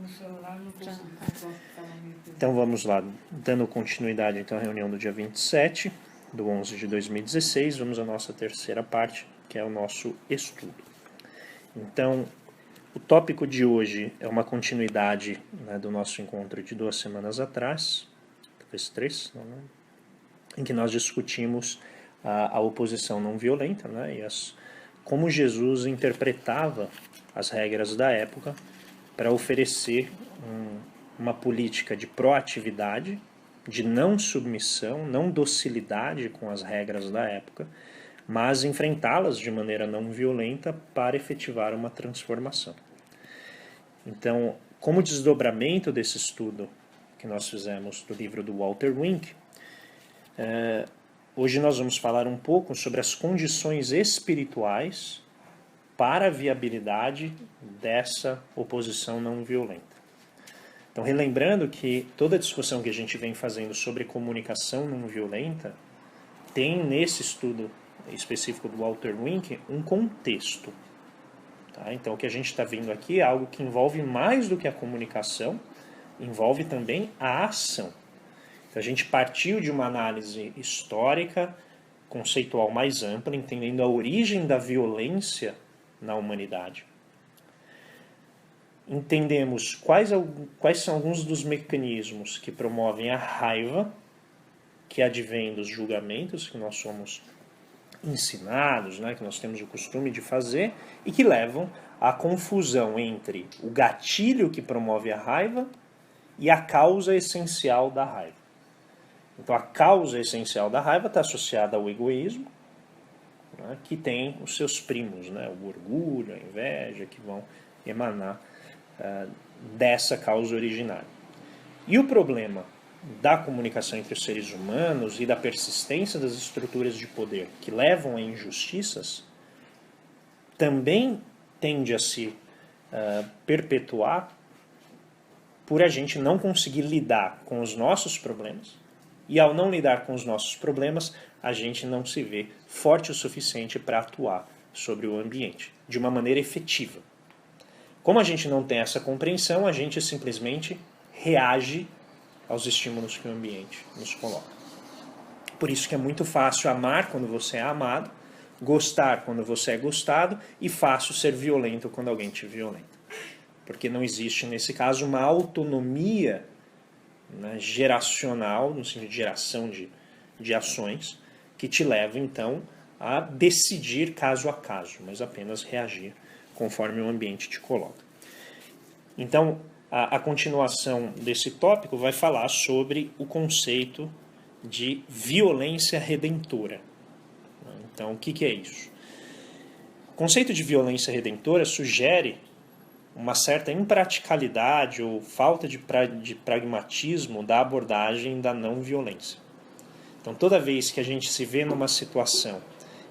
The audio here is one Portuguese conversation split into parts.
no celular, não consigo. Então vamos lá, dando continuidade então à reunião do dia 27 do 11 de 2016, vamos à nossa terceira parte, que é o nosso estudo. Então, o tópico de hoje é uma continuidade, né, do nosso encontro de 2 semanas atrás, talvez 3, em que nós discutimos a oposição não violenta, né, e como Jesus interpretava as regras da época para oferecer uma política de proatividade, de não submissão, não docilidade com as regras da época, mas enfrentá-las de maneira não violenta para efetivar uma transformação. Então, como desdobramento desse estudo que nós fizemos do livro do Walter Wink, hoje nós vamos falar um pouco sobre as condições espirituais para a viabilidade dessa oposição não violenta. Então, relembrando que toda a discussão que a gente vem fazendo sobre comunicação não violenta tem nesse estudo específico do Walter Wink um contexto. Tá? Então, o que a gente está vendo aqui é algo que envolve mais do que a comunicação, envolve também a ação. Então, a gente partiu de uma análise histórica, conceitual mais ampla, entendendo a origem da violência na humanidade. Entendemos quais são alguns dos mecanismos que promovem a raiva, que advém dos julgamentos que nós somos ensinados, né, que nós temos o costume de fazer, e que levam à confusão entre o gatilho que promove a raiva e a causa essencial da raiva. Então, a causa essencial da raiva está associada ao egoísmo, né, que tem os seus primos, né, o orgulho, a inveja, que vão emanar dessa causa originária. E o problema da comunicação entre os seres humanos e da persistência das estruturas de poder que levam a injustiças também tende a se perpetuar por a gente não conseguir lidar com os nossos problemas, e ao não lidar com os nossos problemas, a gente não se vê forte o suficiente para atuar sobre o ambiente de uma maneira efetiva. Como a gente não tem essa compreensão, a gente simplesmente reage aos estímulos que o ambiente nos coloca. Por isso que é muito fácil amar quando você é amado, gostar quando você é gostado, e fácil ser violento quando alguém te violenta. Porque não existe, nesse caso, uma autonomia, né, geracional, no sentido de geração de ações, que te leva, então, a decidir caso a caso, mas apenas reagir conforme o ambiente te coloca. Então, a continuação desse tópico vai falar sobre o conceito de violência redentora. Então, o que é isso? O conceito de violência redentora sugere uma certa impraticalidade ou falta de pragmatismo da abordagem da não violência. Então, toda vez que a gente se vê numa situação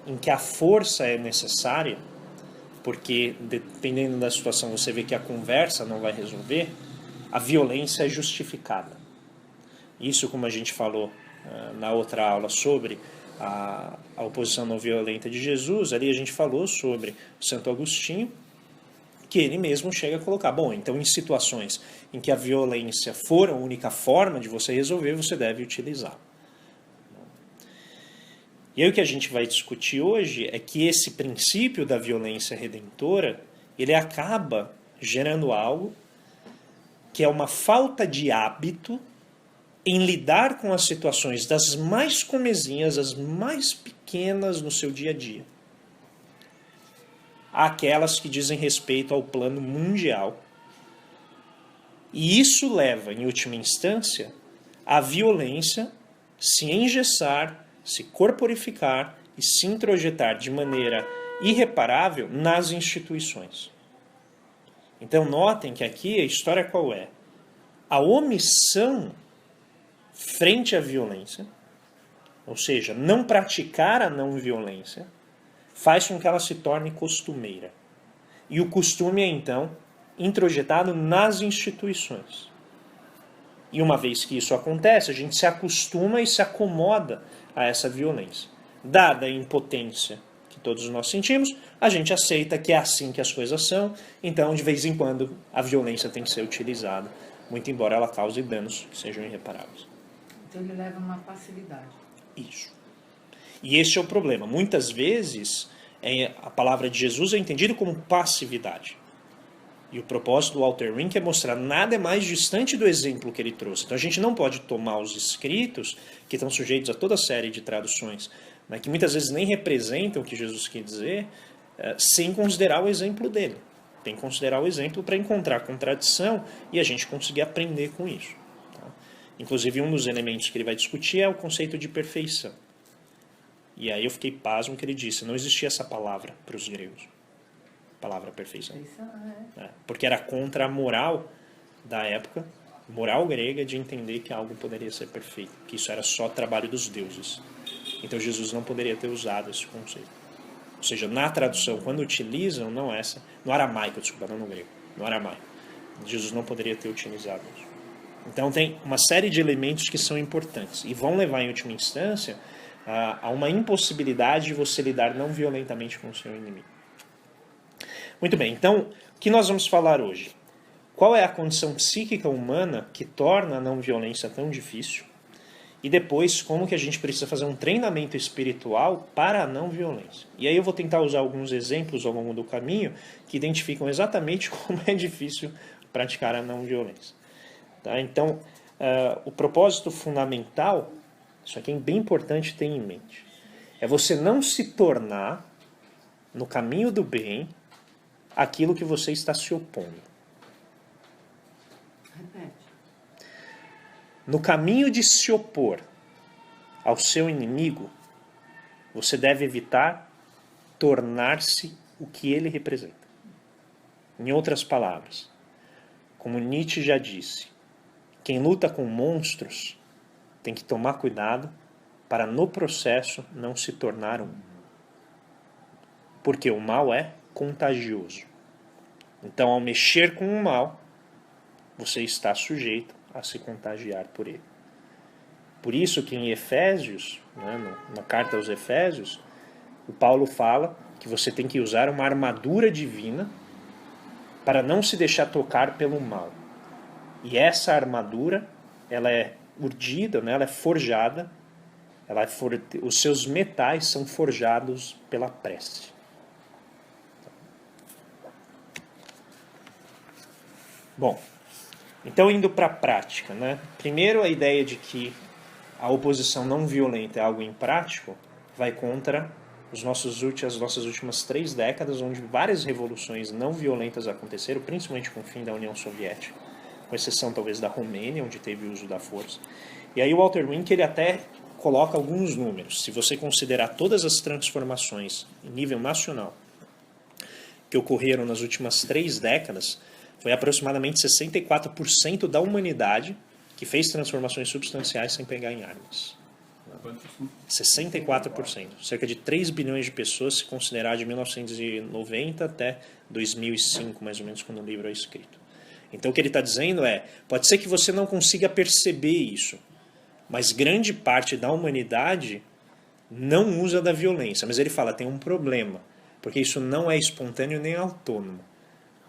em que a força é necessária, porque dependendo da situação você vê que a conversa não vai resolver, a violência é justificada. Isso, como a gente falou na outra aula sobre a oposição não violenta de Jesus, ali a gente falou sobre Santo Agostinho, que ele mesmo chega a colocar, bom, então em situações em que a violência for a única forma de você resolver, você deve utilizar. E aí o que a gente vai discutir hoje é que esse princípio da violência redentora, ele acaba gerando algo que é uma falta de hábito em lidar com as situações das mais comezinhas, as mais pequenas no seu dia a dia. Aquelas que dizem respeito ao plano mundial. E isso leva, em última instância, a violência se engessar, se corporificar e se introjetar de maneira irreparável nas instituições. Então notem que aqui a história qual é? A omissão frente à violência, ou seja, não praticar a não violência, faz com que ela se torne costumeira. E o costume é então introjetado nas instituições. E uma vez que isso acontece, a gente se acostuma e se acomoda a essa violência. Dada a impotência que todos nós sentimos, a gente aceita que é assim que as coisas são, então de vez em quando a violência tem que ser utilizada, muito embora ela cause danos que sejam irreparáveis. Então ele leva uma passividade. Isso. E esse é o problema. Muitas vezes a palavra de Jesus é entendida como passividade. E o propósito do Walter Wink é mostrar nada mais distante do exemplo que ele trouxe. Então a gente não pode tomar os escritos, que estão sujeitos a toda série de traduções, né, que muitas vezes nem representam o que Jesus quer dizer, sem considerar o exemplo dele. Tem que considerar o exemplo para encontrar contradição e a gente conseguir aprender com isso. Tá? Inclusive, um dos elementos que ele vai discutir é o conceito de perfeição. E aí eu fiquei pasmo que ele disse, não existia essa palavra para os gregos. Palavra perfeição. Porque era contra a moral da época, moral grega, de entender que algo poderia ser perfeito, que isso era só trabalho dos deuses. Então Jesus não poderia ter usado esse conceito. Ou seja, na tradução, quando utilizam, não essa, no aramaico, desculpa, não no grego, no aramaico, Jesus não poderia ter utilizado isso. Então tem uma série de elementos que são importantes e vão levar em última instância a uma impossibilidade de você lidar não violentamente com o seu inimigo. Muito bem, então, o que nós vamos falar hoje? Qual é a condição psíquica humana que torna a não violência tão difícil? E depois, como que a gente precisa fazer um treinamento espiritual para a não violência? E aí eu vou tentar usar alguns exemplos ao longo do caminho que identificam exatamente como é difícil praticar a não violência. Tá? Então, o propósito fundamental, isso aqui é bem importante ter em mente, é você não se tornar, no caminho do bem, aquilo que você está se opondo. Repete. No caminho de se opor ao seu inimigo, você deve evitar tornar-se o que ele representa. Em outras palavras, como Nietzsche já disse, quem luta com monstros tem que tomar cuidado para no processo não se tornar um. Porque o mal é contagioso. Então, ao mexer com o mal, você está sujeito a se contagiar por ele. Por isso que em Efésios, né, na carta aos Efésios, o Paulo fala que você tem que usar uma armadura divina para não se deixar tocar pelo mal. E essa armadura, ela é urdida, né, ela é forjada, os seus metais são forjados pela prece. Bom, então indo para a prática, né? Primeiro a ideia de que a oposição não violenta é algo imprático vai contra as nossas últimas 3 décadas, onde várias revoluções não violentas aconteceram, principalmente com o fim da União Soviética, com exceção talvez da Romênia, onde teve o uso da força. E aí o Walter Wink ele até coloca alguns números. Se você considerar todas as transformações em nível nacional que ocorreram nas últimas 3 décadas, foi aproximadamente 64% da humanidade que fez transformações substanciais sem pegar em armas. 64%. Cerca de 3 bilhões de pessoas, se considerar de 1990 até 2005, mais ou menos, quando o livro é escrito. Então o que ele está dizendo é, pode ser que você não consiga perceber isso, mas grande parte da humanidade não usa da violência. Mas ele fala, tem um problema, porque isso não é espontâneo nem autônomo.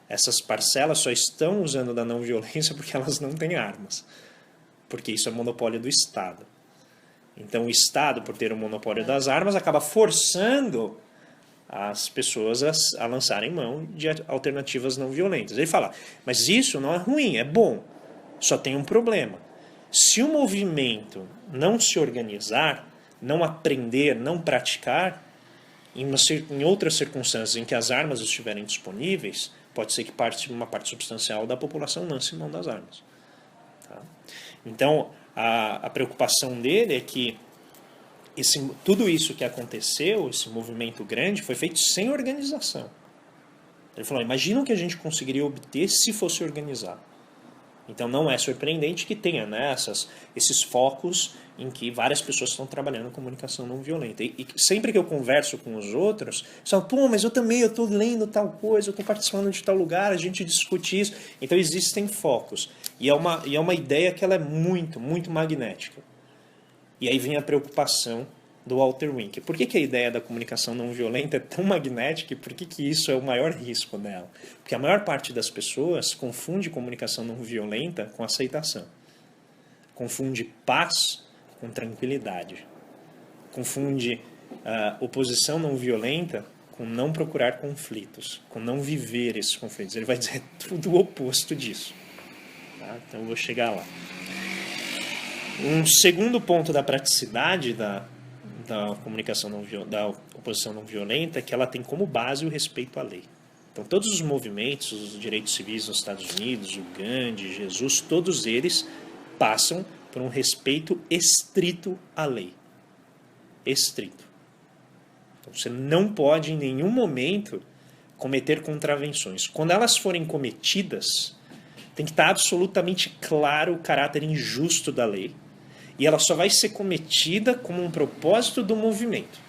Essas parcelas só estão usando da não violência porque elas não têm armas. Porque isso é monopólio do Estado. Então o Estado, por ter o monopólio das armas, acaba forçando as pessoas a lançarem mão de alternativas não violentas. Ele fala, mas isso não é ruim, é bom. Só tem um problema. Se o movimento não se organizar, não aprender, não praticar, em outras circunstâncias em que as armas estiverem disponíveis, pode ser que uma parte substancial da população lance mão das armas. Tá? Então, a preocupação dele é que tudo isso que aconteceu, esse movimento grande, foi feito sem organização. Ele falou, imagina o que a gente conseguiria obter se fosse organizado. Então não é surpreendente que tenha, né, esses focos em que várias pessoas estão trabalhando comunicação não violenta. E sempre que eu converso com os outros, eles falam, pô, mas eu estou lendo tal coisa, eu estou participando de tal lugar, a gente discute isso. Então existem focos. E é uma ideia que ela é muito, muito magnética. E aí vem a preocupação do Walter Wink. Por que a ideia da comunicação não violenta é tão magnética e por que isso é o maior risco dela? Porque a maior parte das pessoas confunde comunicação não violenta com aceitação. Confunde paz com tranquilidade. Confunde oposição não violenta com não procurar conflitos, com não viver esses conflitos. Ele vai dizer tudo o oposto disso. Tá? Então eu vou chegar lá. Um segundo ponto da praticidade da comunicação da oposição não violenta é que ela tem como base o respeito à lei. Então todos os movimentos, os direitos civis nos Estados Unidos, o Gandhi, Jesus, todos eles passam por um respeito estrito à lei. Estrito. Então, você não pode em nenhum momento cometer contravenções. Quando elas forem cometidas, tem que estar absolutamente claro o caráter injusto da lei. E ela só vai ser cometida como um propósito do movimento.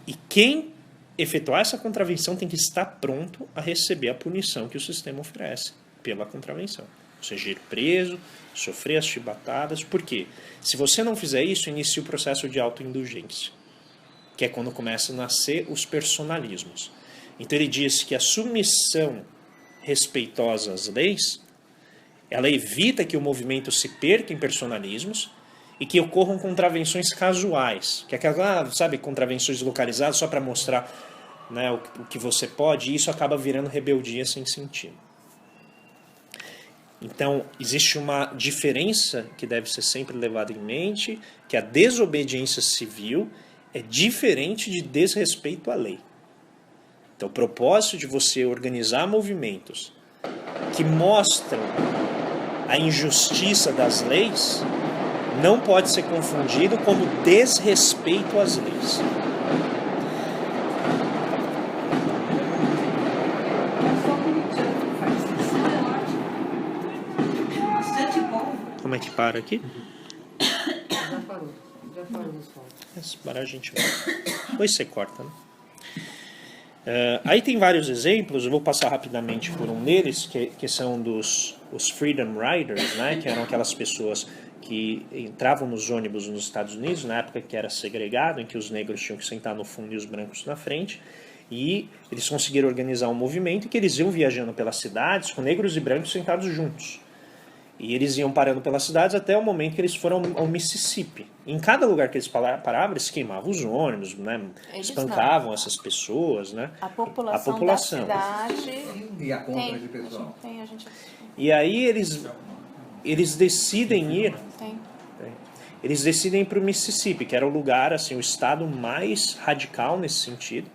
E quem efetuar essa contravenção tem que estar pronto a receber a punição que o sistema oferece pela contravenção. Ou seja, ir preso, sofrer as chibatadas. Por quê? Se você não fizer isso, inicia o processo de autoindulgência, que é quando começam a nascer os personalismos. Então ele diz que a submissão respeitosa às leis, ela evita que o movimento se perca em personalismos e que ocorram contravenções casuais, que é aquela, sabe, contravenções localizadas só para mostrar, né, o que você pode, e isso acaba virando rebeldia sem sentido. Então, existe uma diferença que deve ser sempre levada em mente, que a desobediência civil é diferente de desrespeito à lei. Então, o propósito de você organizar movimentos que mostram a injustiça das leis não pode ser confundido como desrespeito às leis. Como é que para aqui? Já parou o sol. Se parar a gente vai. Depois você corta, né? Aí tem vários exemplos, eu vou passar rapidamente por um deles, que são os Freedom Riders, né, que eram aquelas pessoas que entravam nos ônibus nos Estados Unidos, na época que era segregado, em que os negros tinham que sentar no fundo e os brancos na frente, e eles conseguiram organizar um movimento em que eles iam viajando pelas cidades com negros e brancos sentados juntos. E eles iam parando pelas cidades até o momento que eles foram ao Mississippi. Em cada lugar que eles paravam, eles queimavam os ônibus, né? Espancavam essas pessoas, né? A população da cidade e a compra de pessoal. E aí eles decidem ir. Eles decidem ir para o Mississippi, que era o lugar, assim, o estado mais radical nesse sentido.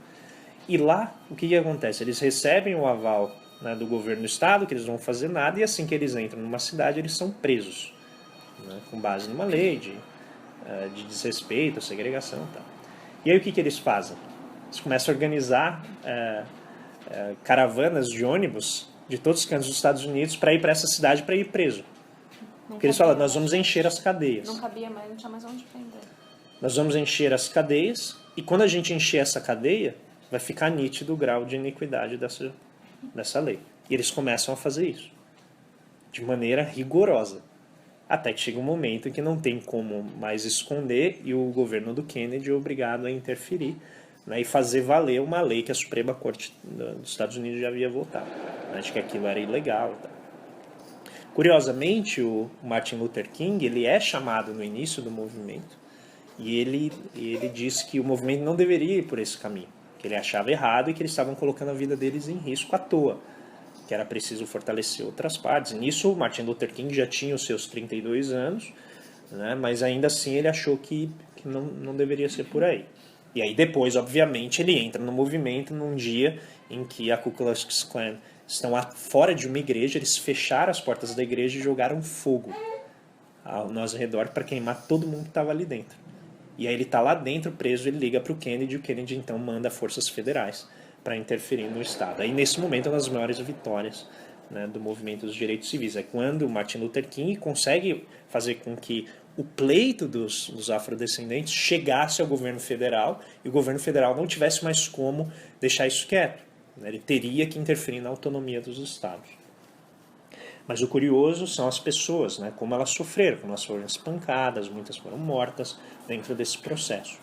E lá, o que acontece? Eles recebem o aval, né, do governo do estado, que eles não vão fazer nada, e assim que eles entram numa cidade, eles são presos, né, com base numa lei de desrespeito, segregação e tal. E aí o que eles fazem? Eles começam a organizar caravanas de ônibus de todos os cantos dos Estados Unidos para ir para essa cidade para ir preso. Porque eles falam, nós vamos encher as cadeias. Não cabia mais, não tinha mais onde prender. Nós vamos encher as cadeias, e quando a gente encher essa cadeia, vai ficar nítido o grau de iniquidade dessa lei. E eles começam a fazer isso de maneira rigorosa. Até que chega um momento em que não tem como mais esconder e o governo do Kennedy é obrigado a interferir, né, e fazer valer uma lei que a Suprema Corte dos Estados Unidos já havia votado. Acho que aquilo era ilegal. Tá? Curiosamente, o Martin Luther King ele é chamado no início do movimento e ele diz que o movimento não deveria ir por esse caminho, que ele achava errado e que eles estavam colocando a vida deles em risco à toa, que era preciso fortalecer outras partes. E nisso, o Martin Luther King já tinha os seus 32 anos, né, mas ainda assim ele achou que não deveria ser por aí. E aí depois, obviamente, ele entra no movimento num dia em que a Ku Klux Klan estão fora de uma igreja, eles fecharam as portas da igreja e jogaram fogo ao nosso redor para queimar todo mundo que estava ali dentro. E aí ele está lá dentro, preso, ele liga para o Kennedy, e o Kennedy então manda forças federais para interferir no Estado. Aí nesse momento é uma das maiores vitórias, né, do movimento dos direitos civis. É quando o Martin Luther King consegue fazer com que o pleito dos afrodescendentes chegasse ao governo federal e o governo federal não tivesse mais como deixar isso quieto. Ele teria que interferir na autonomia dos estados. Mas o curioso são as pessoas, né? Como elas sofreram, como elas foram espancadas, muitas foram mortas dentro desse processo.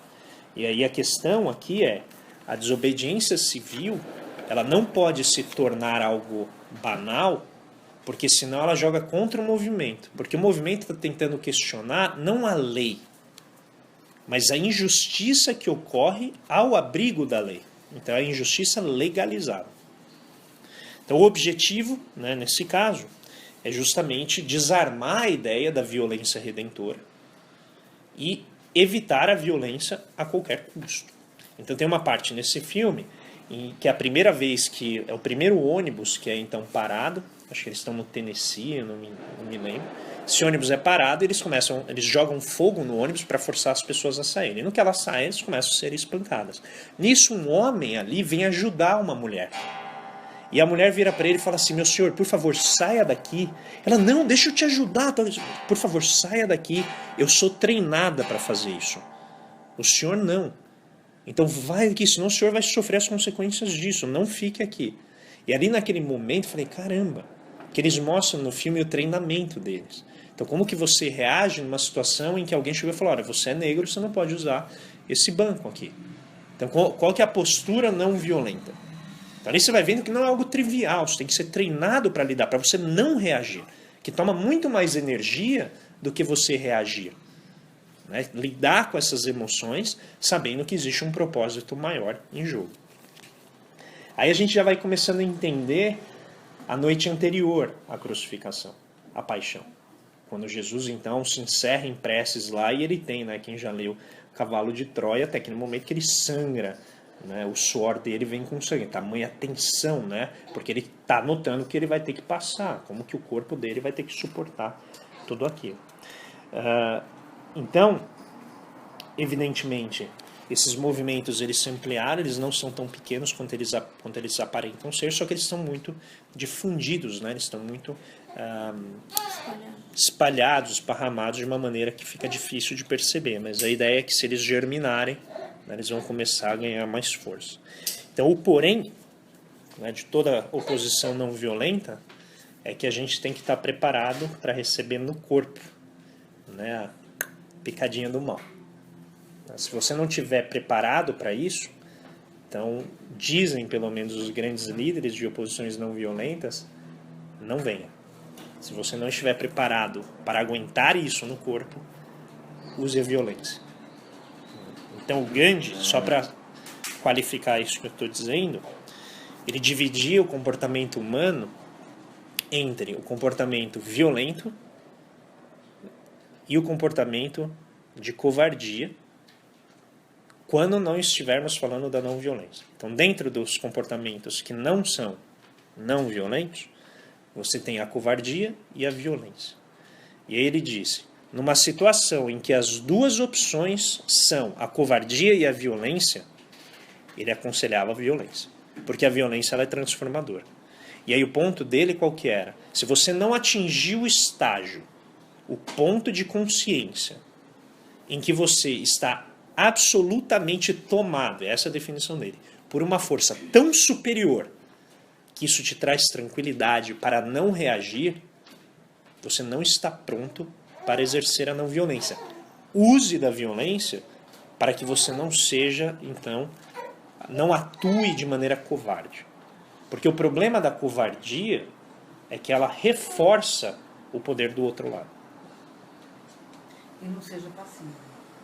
E aí a questão aqui é, a desobediência civil, ela não pode se tornar algo banal, porque senão ela joga contra o movimento. Porque o movimento está tentando questionar não a lei, mas a injustiça que ocorre ao abrigo da lei. Então é a injustiça legalizada. Então o objetivo, né, nesse caso, é justamente desarmar a ideia da violência redentora e evitar a violência a qualquer custo. Então tem uma parte nesse filme em que é a primeira vez que é o primeiro ônibus que é então parado, acho que eles estão no Tennessee, não me lembro. Esse ônibus é parado e eles jogam fogo no ônibus para forçar as pessoas a saírem. No que elas saem, eles começam a ser espancadas. Nisso, um homem ali vem ajudar uma mulher. E a mulher vira para ele e fala assim, meu senhor, por favor, saia daqui. Ela, não, deixa eu te ajudar. Por favor, saia daqui. Eu sou treinada para fazer isso. O senhor não. Então vai aqui, senão o senhor vai sofrer as consequências disso. Não fique aqui. E ali naquele momento eu falei, caramba, que eles mostram no filme o treinamento deles. Então como que você reage numa situação em que alguém chegou e falou, olha, você é negro, você não pode usar esse banco aqui. Então qual que é a postura não violenta? Então ali você vai vendo que não é algo trivial, você tem que ser treinado para lidar, para você não reagir, que toma muito mais energia do que você reagir. Né? Lidar com essas emoções sabendo que existe um propósito maior em jogo. Aí a gente já vai começando a entender a noite anterior à crucificação, a paixão. Quando Jesus então se encerra em preces lá e ele tem, né, quem já leu Cavalo de Troia, até que no momento que ele sangra, né, o suor dele vem com sangue, tamanha tensão, né, porque ele está notando que ele vai ter que passar, como que o corpo dele vai ter que suportar tudo aquilo. Então, evidentemente, esses movimentos eles se ampliaram, eles não são tão pequenos quanto eles aparentam ser, só que eles estão muito difundidos, né, eles estão muito espalhados, esparramados de uma maneira que fica difícil de perceber, mas a ideia é que se eles germinarem, eles vão começar a ganhar mais força. Então, o porém, né, de toda oposição não violenta é que a gente tem que estar preparado para receber no corpo, né, a picadinha do mal. Se você não estiver preparado para isso, então dizem pelo menos os grandes líderes de oposições não violentas, não venha. Se você não estiver preparado para aguentar isso no corpo, use a violência. Então o Gandhi, só para qualificar isso que eu estou dizendo, ele dividia o comportamento humano entre o comportamento violento e o comportamento de covardia, quando não estivermos falando da não violência. Então, dentro dos comportamentos que não são não violentos, você tem a covardia e a violência. E aí ele disse, numa situação em que as duas opções são a covardia e a violência, ele aconselhava a violência, porque a violência ela é transformadora. E aí o ponto dele qual que era? Se você não atingiu o estágio, o ponto de consciência, em que você está absolutamente tomado, essa é a definição dele, por uma força tão superior que isso te traz tranquilidade para não reagir, você não está pronto para exercer a não violência. Use da violência para que você não seja, então, não atue de maneira covarde. Porque o problema da covardia é que ela reforça o poder do outro lado. E não seja passivo.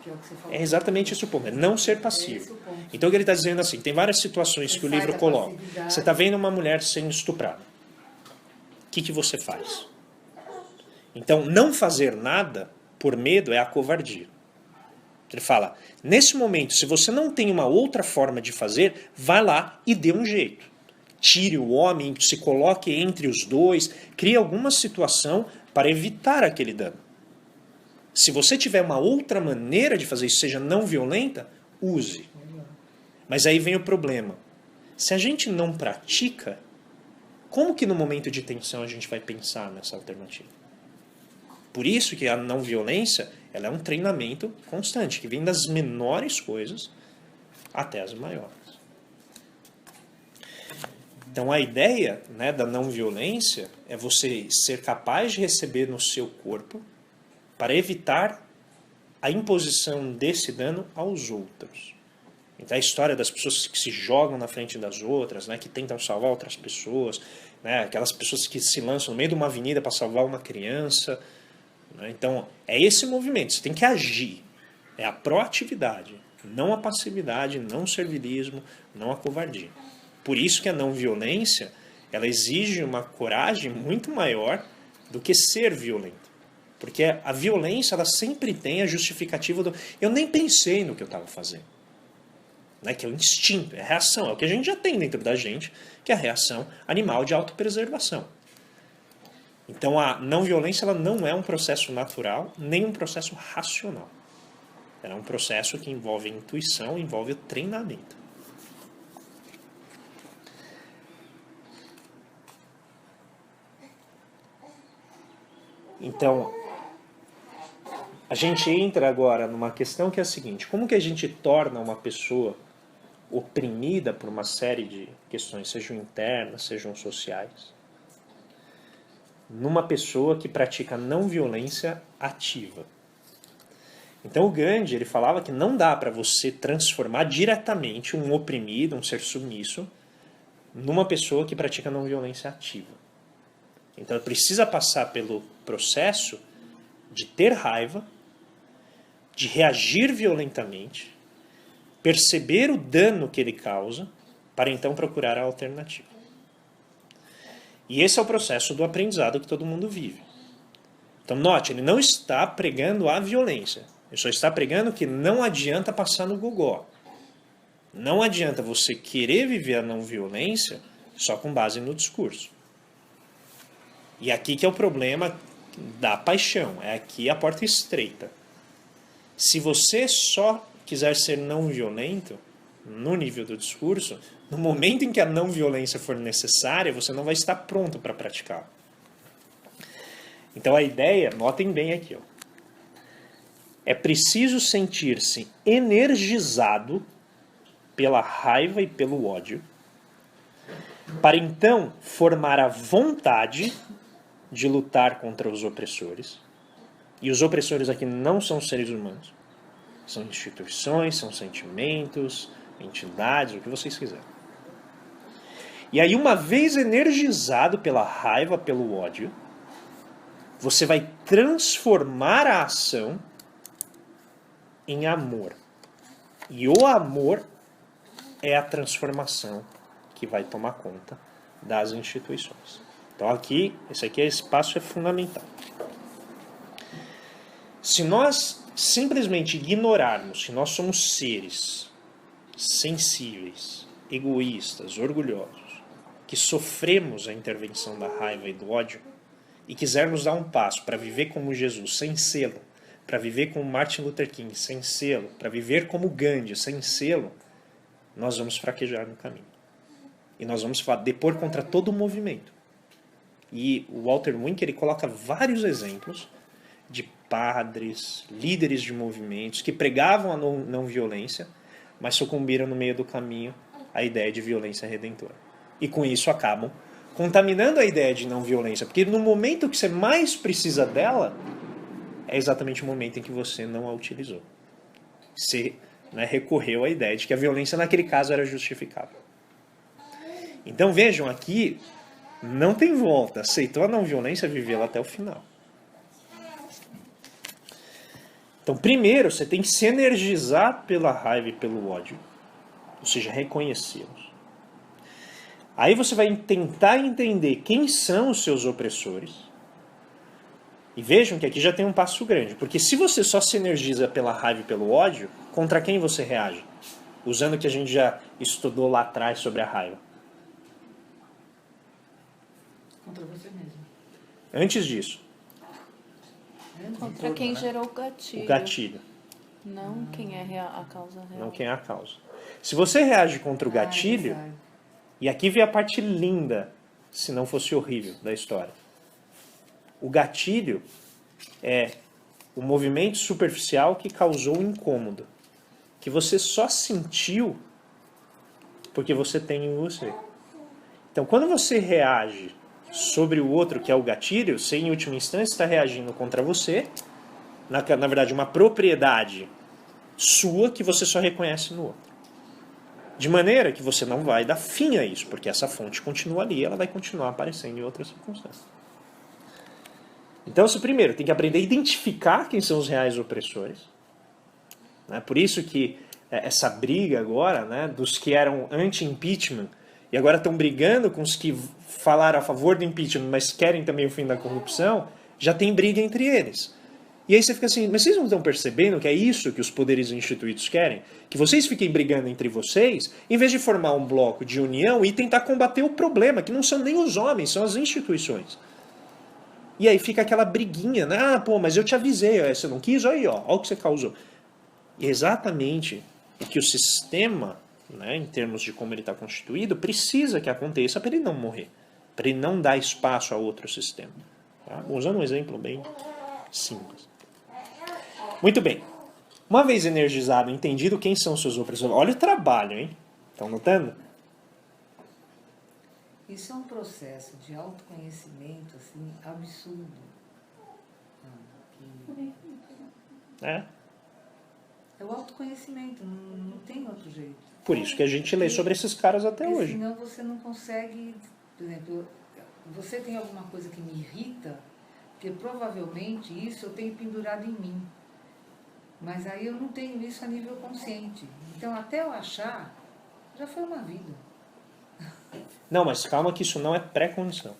Que é o que você falou. É exatamente esse o ponto, é não ser passivo. Então o que ele está dizendo assim, tem várias situações que o livro coloca. Você está vendo uma mulher sendo estuprada. O que você faz? Então, não fazer nada por medo é a covardia. Ele fala, nesse momento, se você não tem uma outra forma de fazer, vá lá e dê um jeito. Tire o homem, se coloque entre os dois, crie alguma situação para evitar aquele dano. Se você tiver uma outra maneira de fazer isso, seja não violenta, use. Mas aí vem o problema. Se a gente não pratica, como que no momento de tensão a gente vai pensar nessa alternativa? Por isso que a não violência ela é um treinamento constante, que vem das menores coisas até as maiores. Então a ideia, né, da não violência é você ser capaz de receber no seu corpo para evitar a imposição desse dano aos outros. Então a história das pessoas que se jogam na frente das outras, né, que tentam salvar outras pessoas, né, aquelas pessoas que se lançam no meio de uma avenida para salvar uma criança, né, então é esse movimento, você tem que agir, é a proatividade, não a passividade, não o servilismo, não a covardia. Por isso que a não violência, ela exige uma coragem muito maior do que ser violento. Porque a violência, ela sempre tem a justificativa do... Eu nem pensei no que eu estava fazendo. Né? Que é o instinto, é a reação. É o que a gente já tem dentro da gente, que é a reação animal de autopreservação. Então a não violência, ela não é um processo natural, nem um processo racional. Ela é um processo que envolve a intuição, envolve o treinamento. Então, a gente entra agora numa questão que é a seguinte: como que a gente torna uma pessoa oprimida por uma série de questões, sejam internas, sejam sociais, numa pessoa que pratica não violência ativa? Então o Gandhi, ele falava que não dá para você transformar diretamente um oprimido, um ser submisso, numa pessoa que pratica não violência ativa. Então precisa passar pelo processo de ter raiva, de reagir violentamente, perceber o dano que ele causa, para então procurar a alternativa. E esse é o processo do aprendizado que todo mundo vive. Então note, ele não está pregando a violência, ele só está pregando que não adianta passar no gogó. Não adianta você querer viver a não violência só com base no discurso. E aqui que é o problema da paixão, é aqui a porta estreita. Se você só quiser ser não violento, no nível do discurso, no momento em que a não violência for necessária, você não vai estar pronto para praticá-la. Então a ideia, notem bem aqui, ó, é preciso sentir-se energizado pela raiva e pelo ódio, para então formar a vontade de lutar contra os opressores. E os opressores aqui não são seres humanos. São instituições, são sentimentos, entidades, o que vocês quiserem. E aí, uma vez energizado pela raiva, pelo ódio, você vai transformar a ação em amor. E o amor é a transformação que vai tomar conta das instituições. Então aqui, esse passo é fundamental. Se nós simplesmente ignorarmos que nós somos seres sensíveis, egoístas, orgulhosos, que sofremos a intervenção da raiva e do ódio, e quisermos dar um passo para viver como Jesus, sem selo, para viver como Martin Luther King, sem selo, para viver como Gandhi, sem selo, nós vamos fraquejar no caminho. E nós vamos depor contra todo o movimento. E o Walter Wink, ele coloca vários exemplos de padres, líderes de movimentos que pregavam a não violência, mas sucumbiram no meio do caminho à ideia de violência redentora. E com isso acabam contaminando a ideia de não violência, porque no momento que você mais precisa dela, é exatamente o momento em que você não a utilizou. Você, né, recorreu à ideia de que a violência naquele caso era justificável. Então vejam aqui, não tem volta. Aceitou a não violência, vivê-la até o final. Então primeiro você tem que se energizar pela raiva e pelo ódio, ou seja, reconhecê-los. Aí você vai tentar entender quem são os seus opressores. E vejam que aqui já tem um passo grande, porque se você só se energiza pela raiva e pelo ódio, contra quem você reage? Usando o que a gente já estudou lá atrás sobre a raiva. Contra você mesmo. Antes disso. Contra quem gerou o gatilho. O gatilho. Não quem é a causa real. Não quem é a causa. Se você reage contra o gatilho, e aqui vem a parte linda, se não fosse horrível, da história. O gatilho é o movimento superficial que causou o incômodo, que você só sentiu porque você tem em você. Então, quando você reage sobre o outro, que é o gatilho, você, em última instância, está reagindo contra você, na verdade, uma propriedade sua que você só reconhece no outro. De maneira que você não vai dar fim a isso, porque essa fonte continua ali, ela vai continuar aparecendo em outras circunstâncias. Então, você primeiro tem que aprender a identificar quem são os reais opressores. Né? Por isso que essa briga agora, né, dos que eram anti-impeachment, e agora estão brigando com os que falaram a favor do impeachment, mas querem também o fim da corrupção, já tem briga entre eles. E aí você fica assim, mas vocês não estão percebendo que é isso que os poderes instituídos querem? Que vocês fiquem brigando entre vocês, em vez de formar um bloco de união e tentar combater o problema, que não são nem os homens, são as instituições. E aí fica aquela briguinha, né? Ah, pô, mas eu te avisei, você não quis? Olha aí, ó o que você causou. E exatamente o que o sistema, né, em termos de como ele está constituído, precisa que aconteça para ele não morrer, para ele não dar espaço a outro sistema. Tá? Usando um exemplo bem simples. Muito bem. Uma vez energizado, entendido quem são seus opressores, olha o trabalho, hein? Estão notando? Isso é um processo de autoconhecimento assim, absurdo. É. É o autoconhecimento, não tem outro jeito. Por isso que a gente lê sobre esses caras até Porque hoje. senão você não consegue, por exemplo, você tem alguma coisa que me irrita, porque provavelmente isso eu tenho pendurado em mim. Mas aí eu não tenho isso a nível consciente. Então até eu achar, já foi uma vida. Não, mas calma que isso não é pré-condição.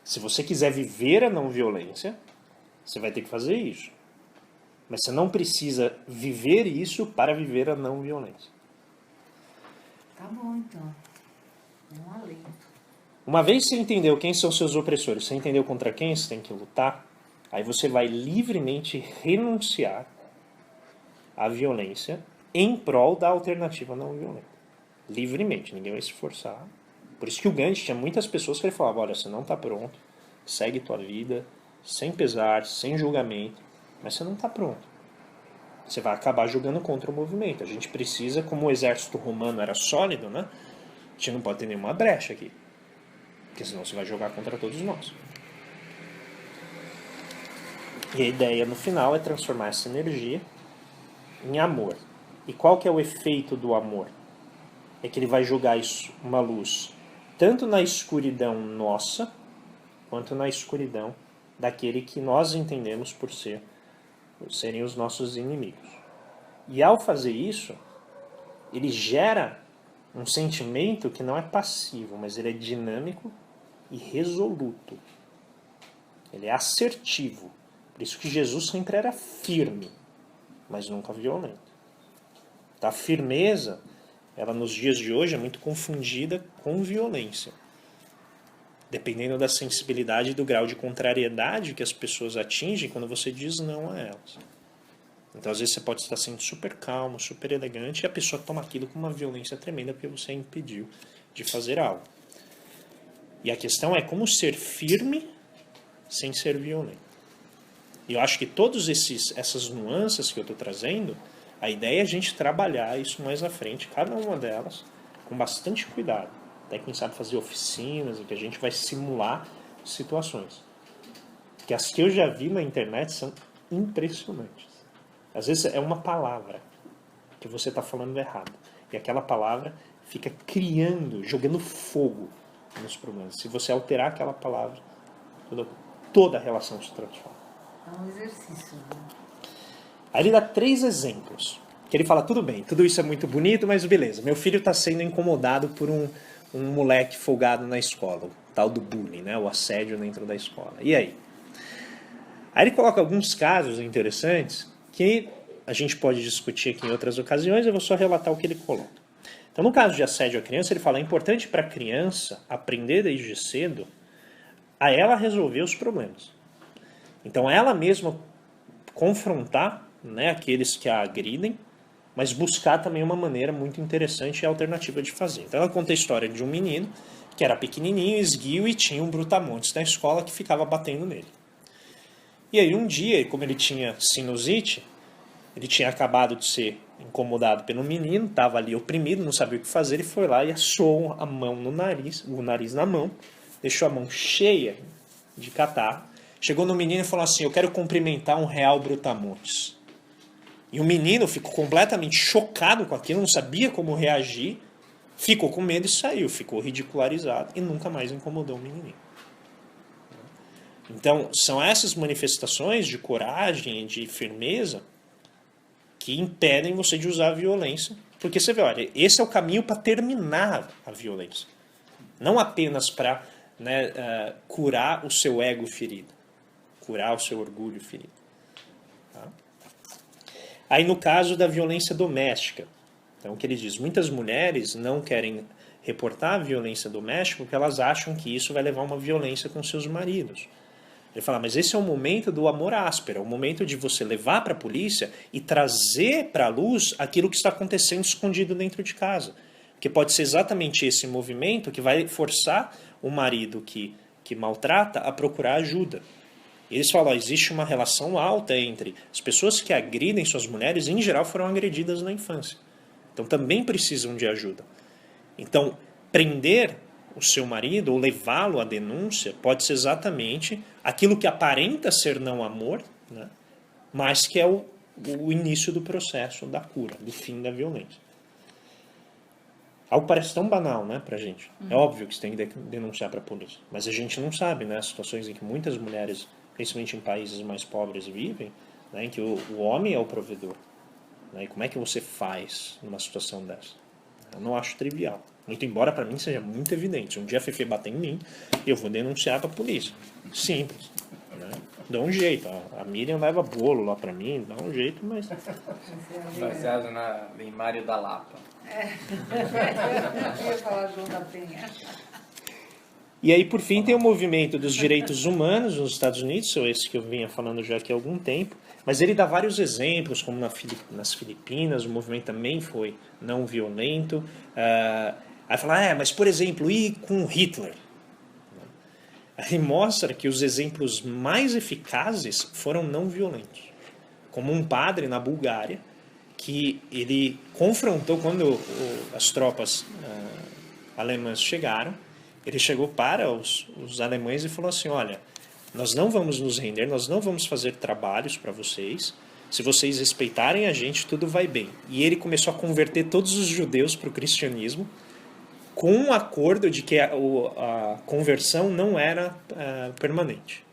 Se você quiser viver a não violência, você vai ter que fazer isso. Mas você não precisa viver isso para viver a não violência. Tá bom, então. Um alento. Uma vez você entendeu quem são seus opressores, você entendeu contra quem você tem que lutar, aí você vai livremente renunciar à violência em prol da alternativa não violenta. Livremente, ninguém vai se forçar. Por isso que o Gandhi tinha muitas pessoas que ele falava, olha, você não está pronto, segue tua vida, sem pesar, sem julgamento, mas você não está pronto. Você vai acabar jogando contra o movimento. A gente precisa, como o exército romano era sólido, né? A gente não pode ter nenhuma brecha aqui. Porque senão você vai jogar contra todos nós. E a ideia no final é transformar essa energia em amor. E qual que é o efeito do amor? É que ele vai jogar uma luz tanto na escuridão nossa, quanto na escuridão daquele que nós entendemos por serem os nossos inimigos. E ao fazer isso, ele gera um sentimento que não é passivo, mas ele é dinâmico e resoluto. Ele é assertivo. Por isso que Jesus sempre era firme, mas nunca violento. Tá? A firmeza, ela nos dias de hoje é muito confundida com violência. Dependendo da sensibilidade e do grau de contrariedade que as pessoas atingem quando você diz não a elas. Então, às vezes, você pode estar sendo super calmo, super elegante, e a pessoa toma aquilo com uma violência tremenda porque você a impediu de fazer algo. E a questão é como ser firme sem ser violento. E eu acho que todas essas nuances que eu estou trazendo, a ideia é a gente trabalhar isso mais à frente, cada uma delas, com bastante cuidado. Até quem sabe fazer oficinas em que a gente vai simular situações. Porque as que eu já vi na internet são impressionantes. Às vezes é uma palavra que você está falando errado. E aquela palavra fica criando, jogando fogo nos problemas. Se você alterar aquela palavra, toda a relação se transforma. É um exercício, né? Aí ele dá 3 exemplos. Que ele fala, tudo bem, tudo isso é muito bonito, mas beleza. Meu filho está sendo incomodado por um moleque folgado na escola. O tal do bullying, né? O assédio dentro da escola. E aí? Aí ele coloca alguns casos interessantes que a gente pode discutir aqui em outras ocasiões. Eu vou só relatar o que ele coloca. Então, no caso de assédio à criança, ele fala, é importante para a criança aprender desde cedo a ela resolver os problemas. Então, ela mesma confrontar, né, aqueles que a agridem, mas buscar também uma maneira muito interessante e alternativa de fazer. Então, ela conta a história de um menino que era pequenininho, esguio e tinha um brutamontes na escola que ficava batendo nele. E aí, um dia, como ele tinha sinusite, Ele tinha acabado de ser incomodado pelo menino, estava ali oprimido, não sabia o que fazer, ele foi lá e assou a mão no nariz, o nariz na mão, deixou a mão cheia de catarro, chegou no menino e falou assim: eu quero cumprimentar um real brutamontes. E o menino ficou completamente chocado com aquilo, não sabia como reagir, ficou com medo e saiu, ficou ridicularizado e nunca mais incomodou o menininho. Então, são essas manifestações de coragem, de firmeza, que impedem você de usar a violência. Porque você vê, olha, esse é o caminho para terminar a violência. Não apenas para curar o seu ego ferido, curar o seu orgulho ferido. Tá? Aí no caso da violência doméstica, então o que ele diz, muitas mulheres não querem reportar a violência doméstica porque elas acham que isso vai levar a uma violência com seus maridos. Ele fala, mas esse é o momento do amor áspero, é o momento de você levar para a polícia e trazer para a luz aquilo que está acontecendo escondido dentro de casa. Porque pode ser exatamente esse movimento que vai forçar o marido que maltrata a procurar ajuda. E eles falam, existe uma relação alta entre as pessoas que agridem suas mulheres, em geral foram agredidas na infância. Então também precisam de ajuda. Então, prender o seu marido ou levá-lo à denúncia pode ser exatamente aquilo que aparenta ser não amor, né? Mas que é o início do processo da cura, do fim da violência. Algo parece tão banal, né, pra gente. É óbvio que você tem que denunciar para a polícia, mas a gente não sabe, né, as situações em que muitas mulheres, principalmente em países mais pobres, vivem, né, em que o homem é o provedor. Né, e como é que você faz numa situação dessa? Eu não acho trivial. Muito embora para mim seja muito evidente. Um dia a Fefe bater em mim, eu vou denunciar para a polícia. Simples. Né? Dá um jeito. A Miriam leva bolo lá para mim, dá um jeito, mas... Baseado em Mário da Lapa. Eu ia falar João da Penha. E aí, por fim, tem o movimento dos direitos humanos nos Estados Unidos, esse que eu vinha falando já aqui há algum tempo, mas ele dá vários exemplos, como nas Filipinas, o movimento também foi não violento. Aí fala, mas por exemplo, e com Hitler? Aí mostra que os exemplos mais eficazes foram não violentos. Como um padre na Bulgária, que ele confrontou, quando as tropas alemãs chegaram, ele chegou para os alemães e falou assim, olha, nós não vamos nos render, nós não vamos fazer trabalhos para vocês, se vocês respeitarem a gente, tudo vai bem. E ele começou a converter todos os judeus para o cristianismo, com um acordo de que a conversão não era permanente.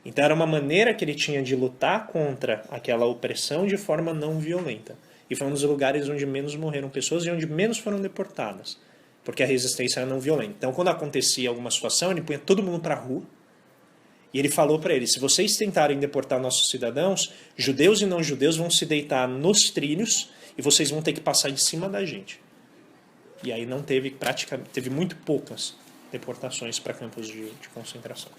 Então era uma maneira que ele tinha de lutar contra aquela opressão de forma não violenta. E foi um dos lugares onde menos morreram pessoas e onde menos foram deportadas, porque a resistência era não violenta. Então quando acontecia alguma situação, ele punha todo mundo para a rua, e ele falou para eles, se vocês tentarem deportar nossos cidadãos, judeus e não judeus vão se deitar nos trilhos e vocês vão ter que passar em cima da gente. E aí não teve muito poucas deportações para campos de concentração.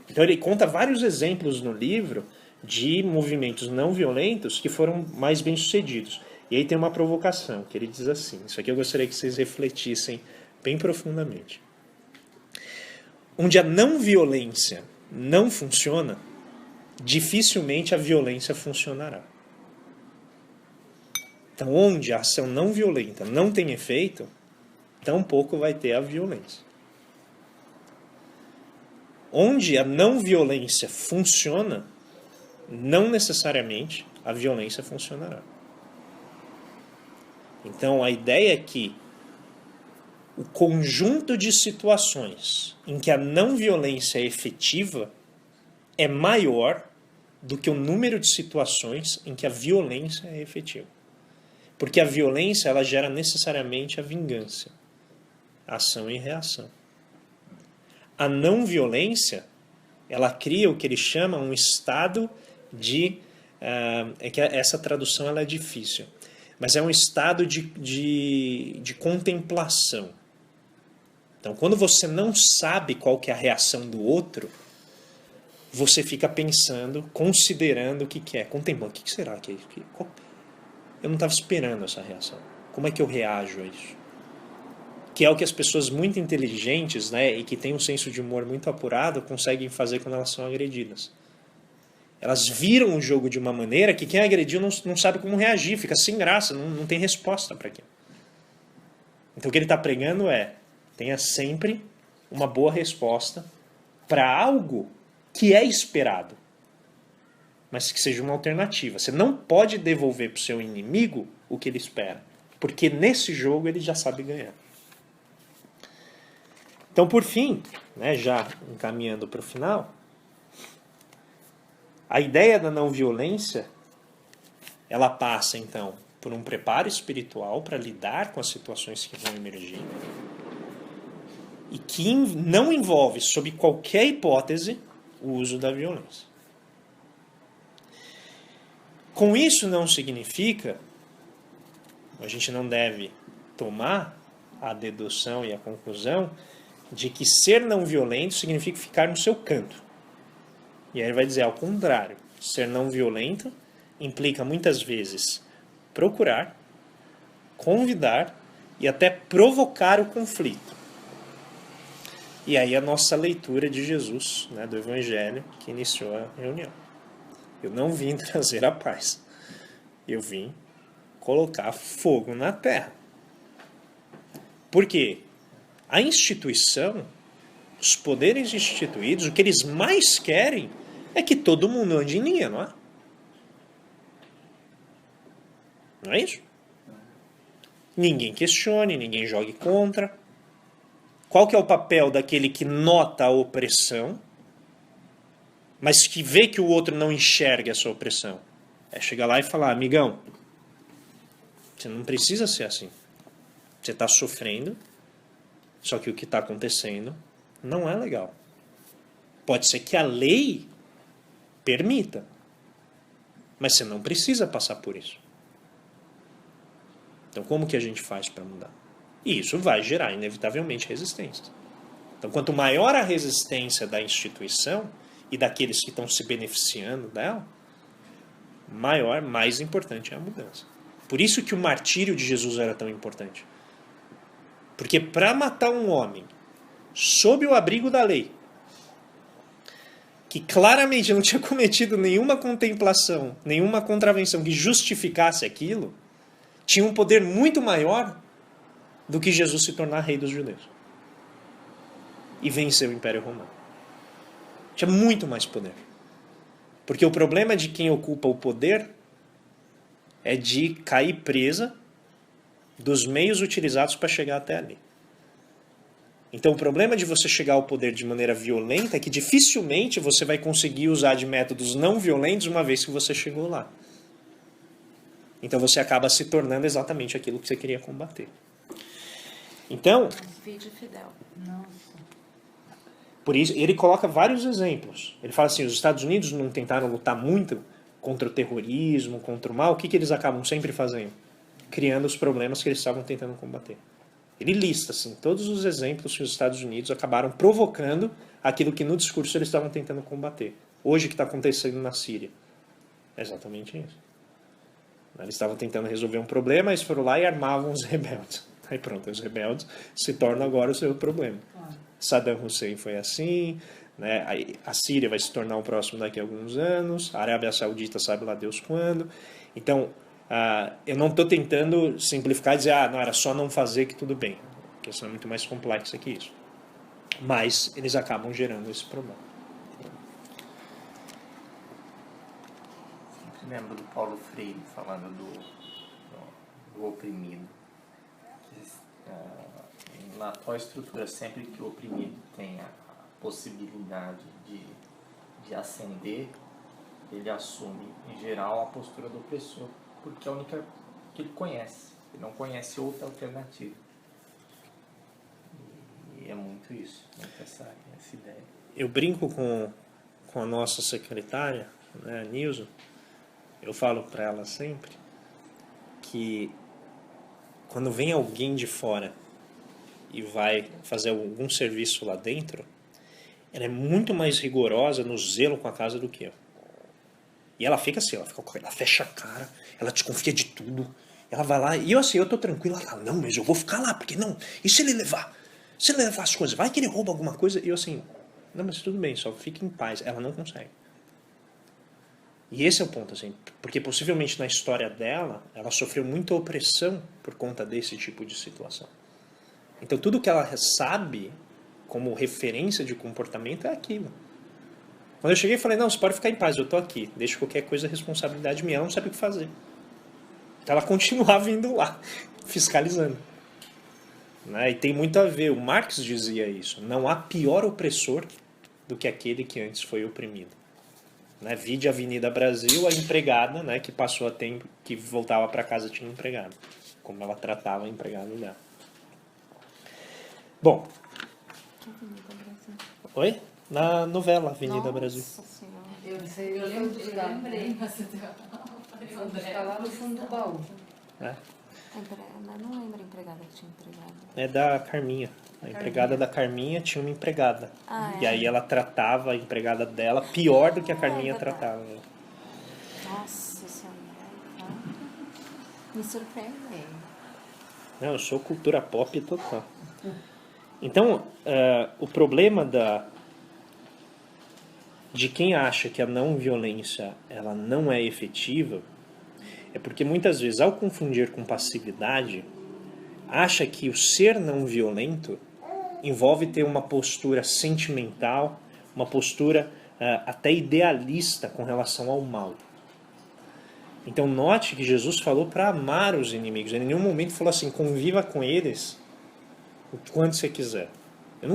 Então ele conta vários exemplos no livro de movimentos não violentos que foram mais bem-sucedidos. E aí tem uma provocação, que ele diz assim, isso aqui eu gostaria que vocês refletissem bem profundamente. Onde a não violência não funciona, dificilmente a violência funcionará. Então, onde a ação não violenta não tem efeito, tampouco vai ter a violência. Onde a não violência funciona, não necessariamente a violência funcionará. Então, a ideia é que o conjunto de situações em que a não violência é efetiva é maior do que o número de situações em que a violência é efetiva. Porque a violência ela gera necessariamente a vingança, ação e reação. A não violência ela cria o que ele chama um estado de... é que essa tradução ela é difícil, mas é um estado de contemplação. Então, quando você não sabe qual que é a reação do outro, você fica pensando, considerando o que é, contemplando, o que será que é isso? Eu não estava esperando essa reação. Como é que eu reajo a isso? Que é o que as pessoas muito inteligentes, né, e que têm um senso de humor muito apurado conseguem fazer quando elas são agredidas. Elas viram o jogo de uma maneira que quem agrediu não sabe como reagir, fica sem graça, não tem resposta para aquilo. Então o que ele está pregando é: tenha sempre uma boa resposta para algo que é esperado, mas que seja uma alternativa. Você não pode devolver para o seu inimigo o que ele espera, porque nesse jogo ele já sabe ganhar. Então, por fim, né, já encaminhando para o final, a ideia da não violência, ela passa então por um preparo espiritual para lidar com as situações que vão emergir e que não envolve, sob qualquer hipótese, o uso da violência. Com isso não significa, a gente não deve tomar a dedução e a conclusão de que ser não violento significa ficar no seu canto. E aí ele vai dizer ao contrário. Ser não violento implica muitas vezes procurar, convidar e até provocar o conflito. E aí a nossa leitura de Jesus, né, do Evangelho, que iniciou a reunião. Eu não vim trazer a paz. Eu vim colocar fogo na terra. Por quê? A instituição, os poderes instituídos, o que eles mais querem é que todo mundo ande em linha, não é? Não é isso? Ninguém questione, ninguém jogue contra. Qual que é o papel daquele que nota a opressão, mas que vê que o outro não enxerga essa opressão? É chegar lá e falar: amigão, você não precisa ser assim. Você está sofrendo, só que o que está acontecendo não é legal. Pode ser que a lei permita, mas você não precisa passar por isso. Então como que a gente faz para mudar? E isso vai gerar inevitavelmente resistência. Então quanto maior a resistência da instituição e daqueles que estão se beneficiando dela, mais importante é a mudança. Por isso que o martírio de Jesus era tão importante. Porque para matar um homem sob o abrigo da lei, que claramente não tinha cometido nenhuma contemplação, nenhuma contravenção que justificasse aquilo, tinha um poder muito maior do que Jesus se tornar rei dos judeus e vencer o Império Romano. Tinha muito mais poder. Porque o problema de quem ocupa o poder é de cair presa dos meios utilizados para chegar até ali. Então o problema de você chegar ao poder de maneira violenta é que dificilmente você vai conseguir usar de métodos não violentos uma vez que você chegou lá. Então você acaba se tornando exatamente aquilo que você queria combater. Então, Vídeo Fidel. Nossa. por isso, ele coloca vários exemplos. Ele fala assim, os Estados Unidos não tentaram lutar muito contra o terrorismo, contra o mal. O que eles acabam sempre fazendo? Criando os problemas que eles estavam tentando combater. Ele lista assim, todos os exemplos que os Estados Unidos acabaram provocando aquilo que no discurso eles estavam tentando combater. Hoje o que está acontecendo na Síria? É exatamente isso. Eles estavam tentando resolver um problema, eles foram lá e armavam os rebeldes. Aí pronto, os rebeldes se tornam agora o seu problema. Saddam Hussein foi assim, né? A Síria vai se tornar o próximo daqui a alguns anos, a Arábia Saudita sabe lá Deus quando. Então, eu não estou tentando simplificar e dizer, não, era só não fazer que tudo bem. A questão é muito mais complexa que isso. Mas eles acabam gerando esse problema. Sempre lembro do Paulo Freire falando do oprimido. Na atual estrutura, sempre que o oprimido tem a possibilidade de ascender, ele assume, em geral, a postura do opressor, porque é a única que ele conhece. Ele não conhece outra alternativa. E é muito isso, muito essa ideia. Eu brinco com a nossa secretária, né, a Nilson. Eu falo para ela sempre que quando vem alguém de fora e vai fazer algum serviço lá dentro, ela é muito mais rigorosa no zelo com a casa do que eu. E ela fica assim, ela fecha a cara, ela desconfia de tudo, ela vai lá, e eu assim, eu tô tranquilo, ela fala, não, mas eu vou ficar lá, porque não, e se ele levar? Se ele levar as coisas, vai que ele rouba alguma coisa, e eu assim, não, mas tudo bem, só fique em paz. Ela não consegue. E esse é o ponto, assim, porque possivelmente na história dela, ela sofreu muita opressão por conta desse tipo de situação. Então tudo que ela sabe como referência de comportamento é aquilo. Quando eu cheguei, eu falei, não, você pode ficar em paz, eu tô aqui, deixa qualquer coisa responsabilidade minha, ela não sabe o que fazer. Então ela continuava indo lá, fiscalizando. Né? E tem muito a ver, o Marx dizia isso, não há pior opressor do que aquele que antes foi oprimido. Né? Vide a Avenida Brasil, a empregada, né, que passou a ter, que voltava para casa tinha empregado, como ela tratava a empregada dela. Bom, Que Avenida Brasil? oi? Na novela Avenida Nossa Brasil. Senhora. Eu sei, eu lembro lembrei, mas foi buscar lá no fundo do baú. É, Mas não lembro a empregada que tinha empregado. é da Carminha. A empregada da Carminha tinha uma empregada. Ah, E é? aí ela tratava a empregada dela pior do que a Carminha É verdade. tratava. Nossa Senhora. Me surpreendeu. Não, eu sou cultura pop total. Então, o problema de quem acha que a não violência ela não é efetiva é porque muitas vezes, ao confundir com passividade, acha que o ser não violento envolve ter uma postura sentimental, uma postura até idealista com relação ao mal. Então note que Jesus falou para amar os inimigos. Ele em nenhum momento falou assim, conviva com eles o quanto você quiser. Em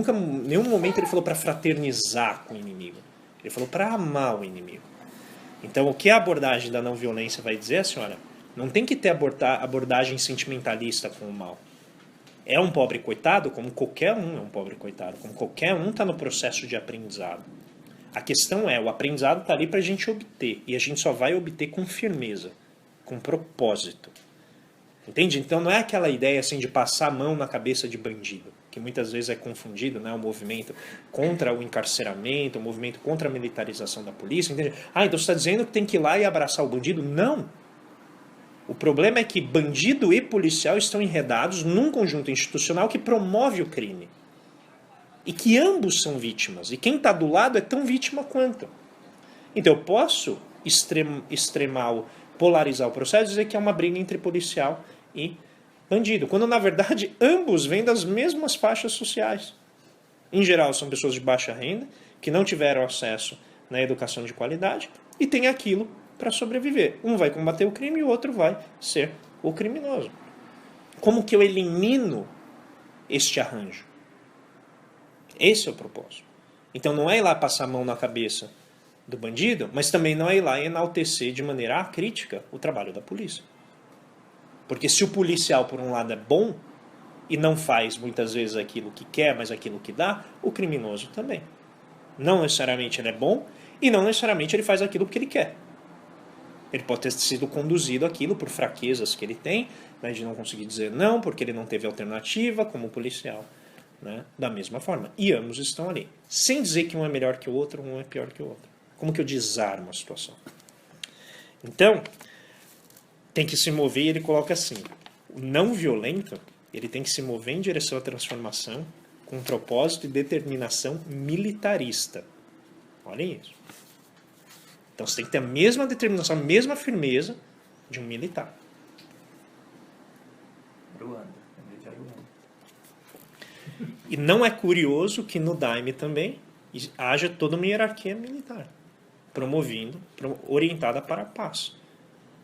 nenhum momento ele falou para fraternizar com o inimigo. Ele falou para amar o inimigo. Então o que a abordagem da não violência vai dizer, senhora? Não tem que ter abordagem sentimentalista com o mal. É um pobre coitado, como qualquer um é um pobre coitado, como qualquer um está no processo de aprendizado. A questão é, o aprendizado está ali para a gente obter, e a gente só vai obter com firmeza, com propósito. Entende? Então não é aquela ideia assim de passar a mão na cabeça de bandido, que muitas vezes é confundido, né, o movimento contra o encarceramento, o movimento contra a militarização da polícia. Entende? Ah, então você está dizendo que tem que ir lá e abraçar o bandido? Não! O problema é que bandido e policial estão enredados num conjunto institucional que promove o crime. E que ambos são vítimas. E quem está do lado é tão vítima quanto. Então eu posso polarizar o processo e dizer que é uma briga entre policial e bandido. Quando na verdade ambos vêm das mesmas faixas sociais. Em geral são pessoas de baixa renda, que não tiveram acesso na educação de qualidade e têm aquilo para sobreviver. Um vai combater o crime e o outro vai ser o criminoso. Como que eu elimino este arranjo? Esse é o propósito. Então não é ir lá passar a mão na cabeça do bandido, mas também não é ir lá e enaltecer de maneira acrítica o trabalho da polícia. Porque se o policial, por um lado, é bom e não faz muitas vezes aquilo que quer, mas aquilo que dá, o criminoso também. Não necessariamente ele é bom e não necessariamente ele faz aquilo porque ele quer. Ele pode ter sido conduzido àquilo por fraquezas que ele tem, né, de não conseguir dizer não, porque ele não teve alternativa como policial. Né, da mesma forma. E ambos estão ali. Sem dizer que um é melhor que o outro, um é pior que o outro. Como que eu desarmo a situação? Então, tem que se mover e ele coloca assim. O não violento, ele tem que se mover em direção à transformação com propósito e determinação militarista. Olhem isso. Então você tem que ter a mesma determinação, a mesma firmeza de um militar. Aruanda. Lembrei de Aruanda. E não é curioso que no Daime também haja toda uma hierarquia militar, orientada para a paz.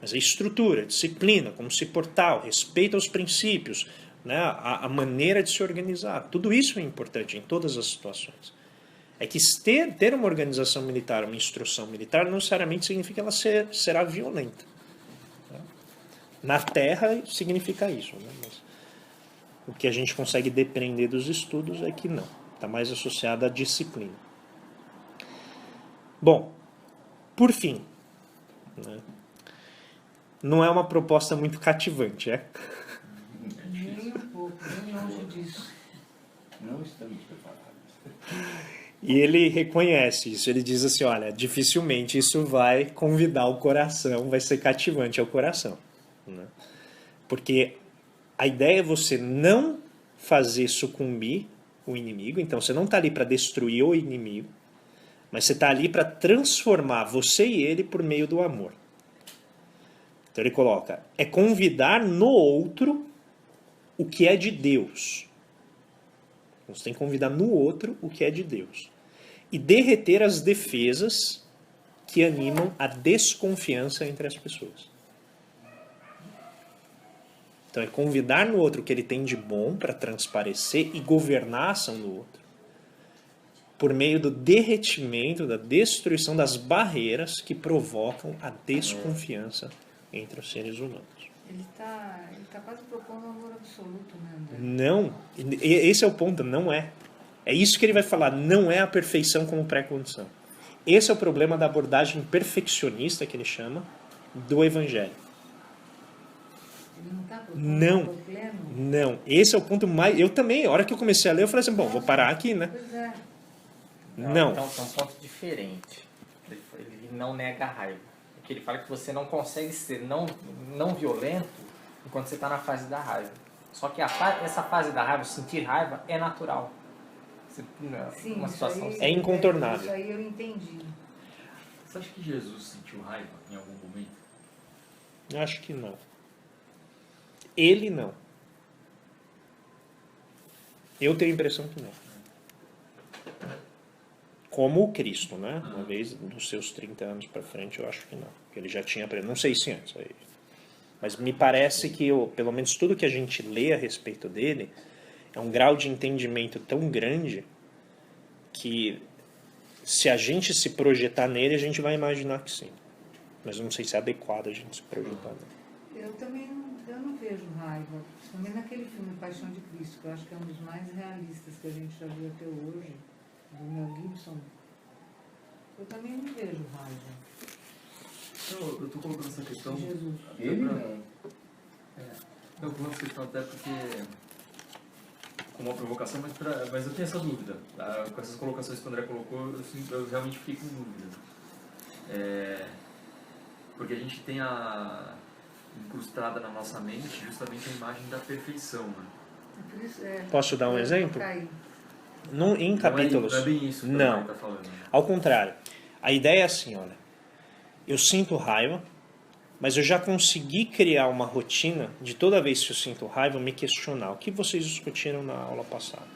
Mas a estrutura, a disciplina, como se portar, o respeito aos princípios, né, a maneira de se organizar, tudo isso é importante em todas as situações. É que ter uma organização militar, uma instrução militar, não necessariamente significa que ela será violenta. Na terra significa isso, né? Mas o que a gente consegue depreender dos estudos é que não. Está mais associado à disciplina. Bom, por fim, né? Não é uma proposta muito cativante, é? Nem um pouco, nem longe disso. Não estamos preparados. E ele reconhece isso, ele diz assim, olha, dificilmente isso vai convidar o coração, vai ser cativante ao coração. Né? Porque a ideia é você não fazer sucumbir o inimigo, então você não está ali para destruir o inimigo, Mas você está ali para transformar você e ele por meio do amor. Então ele coloca, é convidar no outro o que é de Deus. Você tem que convidar no outro o que é de Deus. E derreter as defesas que animam a desconfiança entre as pessoas. Então é convidar no outro o que ele tem de bom para transparecer e governar a ação do outro. Por meio do derretimento, da destruição das barreiras que provocam a desconfiança entre os seres humanos. Ele tá quase propondo amor absoluto, né, André? Não, esse é o ponto, não é. É isso que ele vai falar, não é a perfeição como pré-condição. Esse é o problema da abordagem perfeccionista, que ele chama, do Evangelho. Ele não está propondo Não, amor pleno? não. Esse é o ponto mais... Eu também, a hora que eu comecei a ler, eu falei assim, bom, vou parar aqui, né? Pois é. Não. Então, é um ponto diferente. Ele não nega a raiva. Porque ele fala que você não consegue ser não violento enquanto você está na fase da raiva. Só que essa fase da raiva, sentir raiva, é natural. Sim, Uma isso situação aí, É incontornável. Isso aí eu entendi. Você acha que Jesus sentiu raiva em algum momento? Eu acho que não. Ele não. Eu tenho a impressão que não. Como o Cristo, né? Uma vez dos seus 30 anos para frente, eu acho que não. Porque ele já tinha aprendido. Não sei se antes. Mas me parece que, pelo menos tudo que a gente lê a respeito dele, é um grau de entendimento tão grande que se a gente se projetar nele, a gente vai imaginar que sim. Mas eu não sei se é adequado a gente se projetar nele. Eu também não vejo raiva. Principalmente naquele filme Paixão de Cristo, que eu acho que é um dos mais realistas que a gente já viu até hoje, do Mel Gibson. Eu também não vejo raiva. Não, eu estou colocando essa questão. Jesus. Ele não. Eu coloco essa questão até porque. Como uma provocação, mas eu tenho essa dúvida. Com essas colocações que o André colocou, eu realmente fico com dúvida. Porque a gente tem incrustada na nossa mente justamente a imagem da perfeição. Né? É por isso, Posso dar um exemplo? Em capítulos. Não é bem isso que não. o está falando. Ao contrário. A ideia é assim, olha. Eu sinto raiva, mas eu já consegui criar uma rotina de toda vez que eu sinto raiva, me questionar. O que vocês discutiram na aula passada?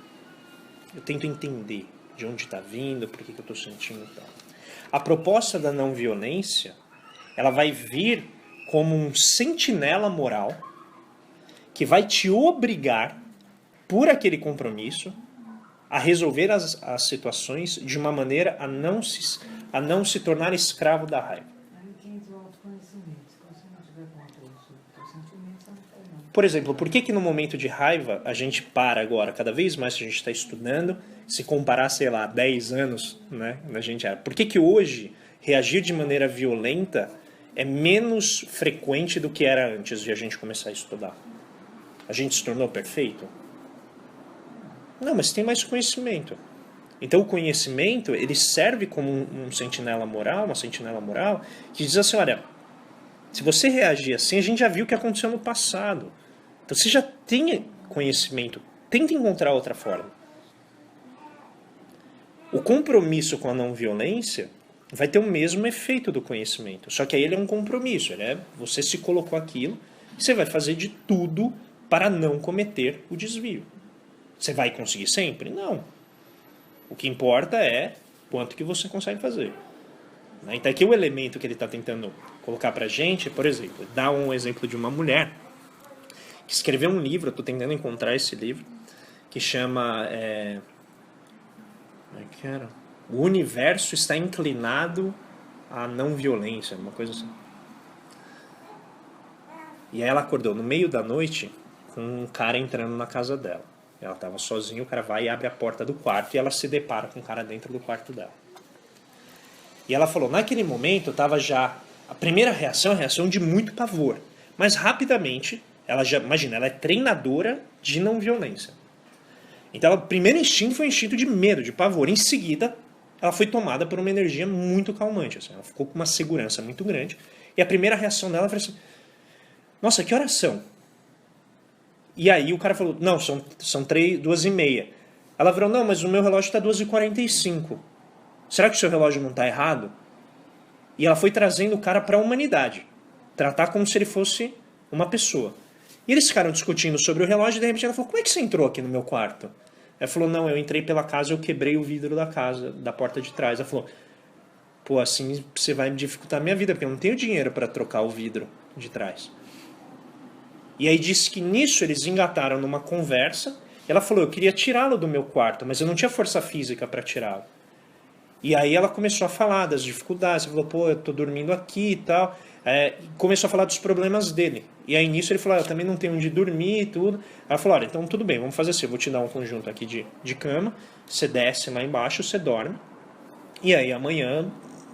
Eu tento entender de onde está vindo, por que eu estou sentindo e tal. A proposta da não violência, ela vai vir como um sentinela moral que vai te obrigar, por aquele compromisso, a resolver as situações de uma maneira a não se tornar escravo da raiva. Aí que entra o autoconhecimento. Se você não tiver controle sobre o teu sentimento, você não faz nada. Por exemplo, por que no momento de raiva a gente para agora, cada vez mais que a gente está estudando, se comparar, sei lá, 10 anos, né, a gente era. Por que hoje reagir de maneira violenta é menos frequente do que era antes de a gente começar a estudar? A gente se tornou perfeito? Não, mas tem mais conhecimento. Então o conhecimento, ele serve como um sentinela moral, uma sentinela moral, que diz assim, olha, se você reagir assim, a gente já viu o que aconteceu no passado. Então você já tem conhecimento, tenta encontrar outra forma. O compromisso com a não violência vai ter o mesmo efeito do conhecimento, só que aí ele é um compromisso, você se colocou aquilo, você vai fazer de tudo para não cometer o desvio. Você vai conseguir sempre? Não. O que importa é quanto que você consegue fazer. Então aqui o elemento que ele está tentando colocar para a gente, por exemplo, dá um exemplo de uma mulher que escreveu um livro, eu estou tentando encontrar esse livro, que chama O Universo está inclinado à não violência, uma coisa assim. E aí ela acordou no meio da noite com um cara entrando na casa dela. Ela estava sozinha, o cara vai e abre a porta do quarto e ela se depara com o cara dentro do quarto dela. E ela falou, naquele momento estava já... A primeira reação é a reação de muito pavor. Mas rapidamente, ela já... Imagina, ela é treinadora de não violência. Então, o primeiro instinto foi um instinto de medo, de pavor. Em seguida, ela foi tomada por uma energia muito calmante. Assim, ela ficou com uma segurança muito grande. E a primeira reação dela foi assim... Nossa, que horas são? E aí o cara falou, não, são 2h30. Ela virou, não, mas o meu relógio está 2h45. Será que o seu relógio não está errado? E ela foi trazendo o cara para a humanidade. Tratar como se ele fosse uma pessoa. E eles ficaram discutindo sobre o relógio e de repente ela falou, como é que você entrou aqui no meu quarto? Ela falou, não, eu entrei pela casa e eu quebrei o vidro da casa, da porta de trás. Ela falou, pô, assim você vai me dificultar a minha vida, porque eu não tenho dinheiro para trocar o vidro de trás. E aí disse que nisso eles engataram numa conversa. Ela falou, eu queria tirá-lo do meu quarto, mas eu não tinha força física para tirá-lo. E aí ela começou a falar das dificuldades. Ela falou, pô, eu tô dormindo aqui e tal. Começou a falar dos problemas dele. E aí nisso ele falou, eu também não tenho onde dormir e tudo. Ela falou, olha, então tudo bem, vamos fazer assim, eu vou te dar um conjunto aqui de cama, você desce lá embaixo, você dorme, e aí amanhã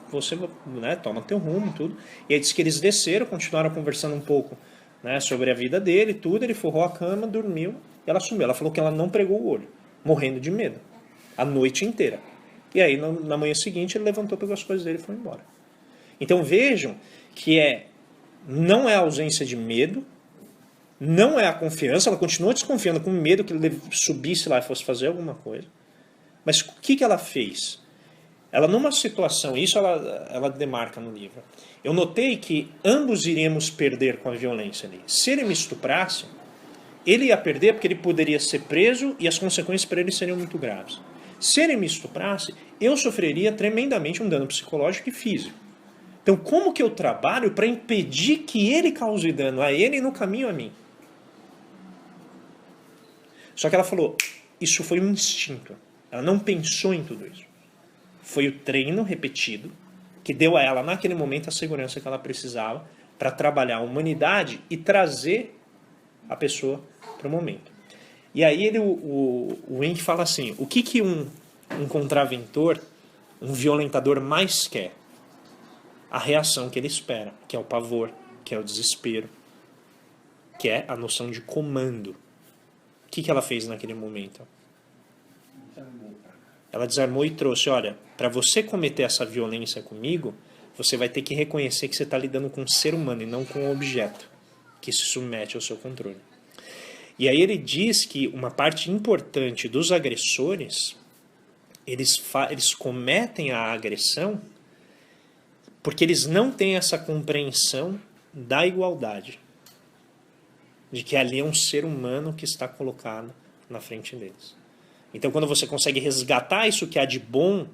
você, né, toma teu rumo e tudo. E aí disse que eles desceram, continuaram conversando um pouco, né, sobre a vida dele e tudo, ele forrou a cama, dormiu, e ela sumiu. Ela falou que ela não pregou o olho, morrendo de medo, a noite inteira. E aí na manhã seguinte ele levantou, pegou as coisas dele e foi embora. Então vejam que não é a ausência de medo, não é a confiança, ela continua desconfiando, com medo que ele subisse lá e fosse fazer alguma coisa. Mas o que ela fez? Ela numa situação, isso ela demarca no livro, eu notei que ambos iríamos perder com a violência ali. Se ele me estuprasse, ele ia perder porque ele poderia ser preso e as consequências para ele seriam muito graves. Se ele me estuprasse, eu sofreria tremendamente um dano psicológico e físico. Então, como que eu trabalho para impedir que ele cause dano a ele e no caminho a mim? Só que ela falou, isso foi um instinto. Ela não pensou em tudo isso. Foi o treino repetido que deu a ela, naquele momento, a segurança que ela precisava para trabalhar a humanidade e trazer a pessoa para o momento. E aí o Wink fala assim, o que um contraventor, um violentador mais quer? A reação que ele espera, que é o pavor, que é o desespero, que é a noção de comando. O que ela fez naquele momento? Ela desarmou e trouxe, olha, para você cometer essa violência comigo, você vai ter que reconhecer que você está lidando com um ser humano e não com um objeto que se submete ao seu controle. E aí ele diz que uma parte importante dos agressores, eles cometem a agressão porque eles não têm essa compreensão da igualdade. De que ali é um ser humano que está colocado na frente deles. Então, quando você consegue resgatar isso que há de bom,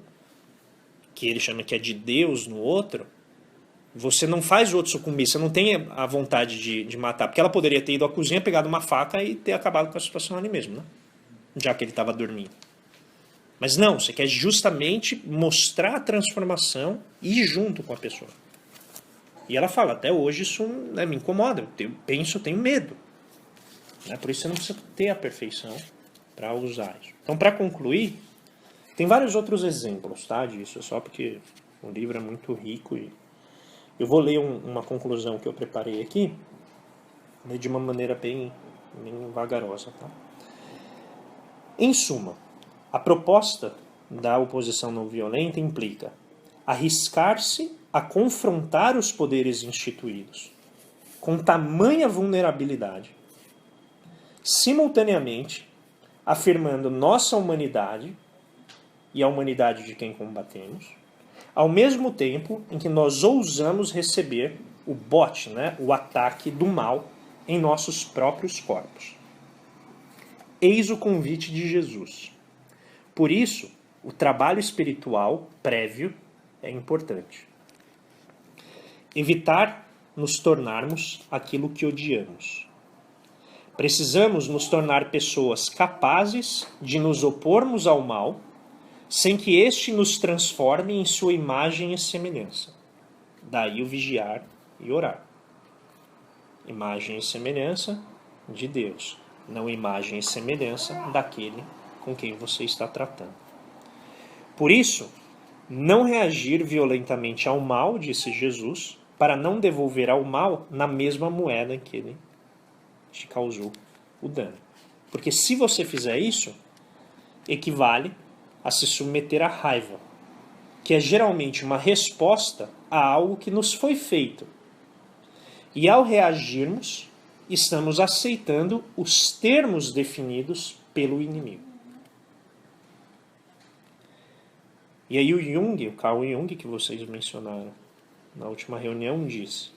que ele chama que é de Deus no outro, você não faz o outro sucumbir, você não tem a vontade de matar. Porque ela poderia ter ido à cozinha, pegado uma faca e ter acabado com a situação ali mesmo, né? Já que ele estava dormindo. Mas não, você quer justamente mostrar a transformação e ir junto com a pessoa. E ela fala, até hoje isso, né, me incomoda, eu tenho medo. Né? Por isso você não precisa ter a perfeição para usar isso. Então, para concluir, tem vários outros exemplos, tá, disso, só porque o livro é muito rico e eu vou ler uma conclusão que eu preparei aqui, né, de uma maneira bem vagarosa. Tá? Em suma, a proposta da oposição não violenta implica arriscar-se a confrontar os poderes instituídos com tamanha vulnerabilidade, simultaneamente afirmando nossa humanidade e a humanidade de quem combatemos, ao mesmo tempo em que nós ousamos receber o bote, né, o ataque do mal em nossos próprios corpos. Eis o convite de Jesus. Por isso, o trabalho espiritual prévio é importante. Evitar nos tornarmos aquilo que odiamos. Precisamos nos tornar pessoas capazes de nos opormos ao mal, sem que este nos transforme em sua imagem e semelhança. Daí o vigiar e orar. Imagem e semelhança de Deus, não imagem e semelhança daquele com quem você está tratando. Por isso, não reagir violentamente ao mal, disse Jesus, para não devolver ao mal na mesma moeda em que ele te causou o dano. Porque se você fizer isso, equivale a se submeter à raiva, que é geralmente uma resposta a algo que nos foi feito. E ao reagirmos, estamos aceitando os termos definidos pelo inimigo. E aí o Carl Jung, que vocês mencionaram na última reunião, diz: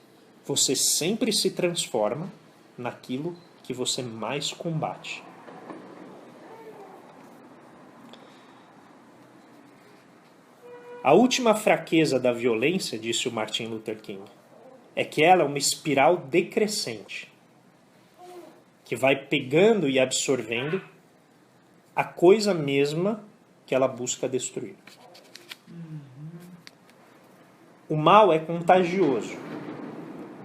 você sempre se transforma naquilo que você mais combate. A última fraqueza da violência, disse o Martin Luther King, é que ela é uma espiral decrescente, que vai pegando e absorvendo a coisa mesma que ela busca destruir. O mal é contagioso.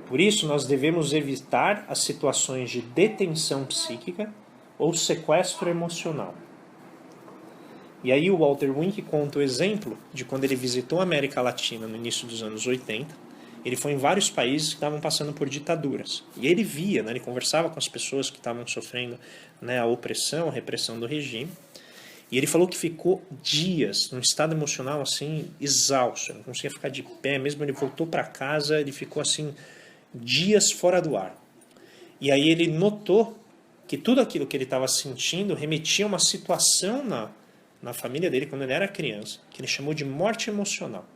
Por isso, nós devemos evitar as situações de detenção psíquica ou sequestro emocional. E aí o Walter Wink conta o exemplo de quando ele visitou a América Latina no início dos anos 80. Ele foi em vários países que estavam passando por ditaduras. E ele via, né, ele conversava com as pessoas que estavam sofrendo, né, a opressão, a repressão do regime. E ele falou que ficou dias num estado emocional assim exausto, não conseguia ficar de pé, mesmo ele voltou para casa, ele ficou assim dias fora do ar. E aí ele notou que tudo aquilo que ele estava sentindo remetia a uma situação na família dele quando ele era criança, que ele chamou de morte emocional.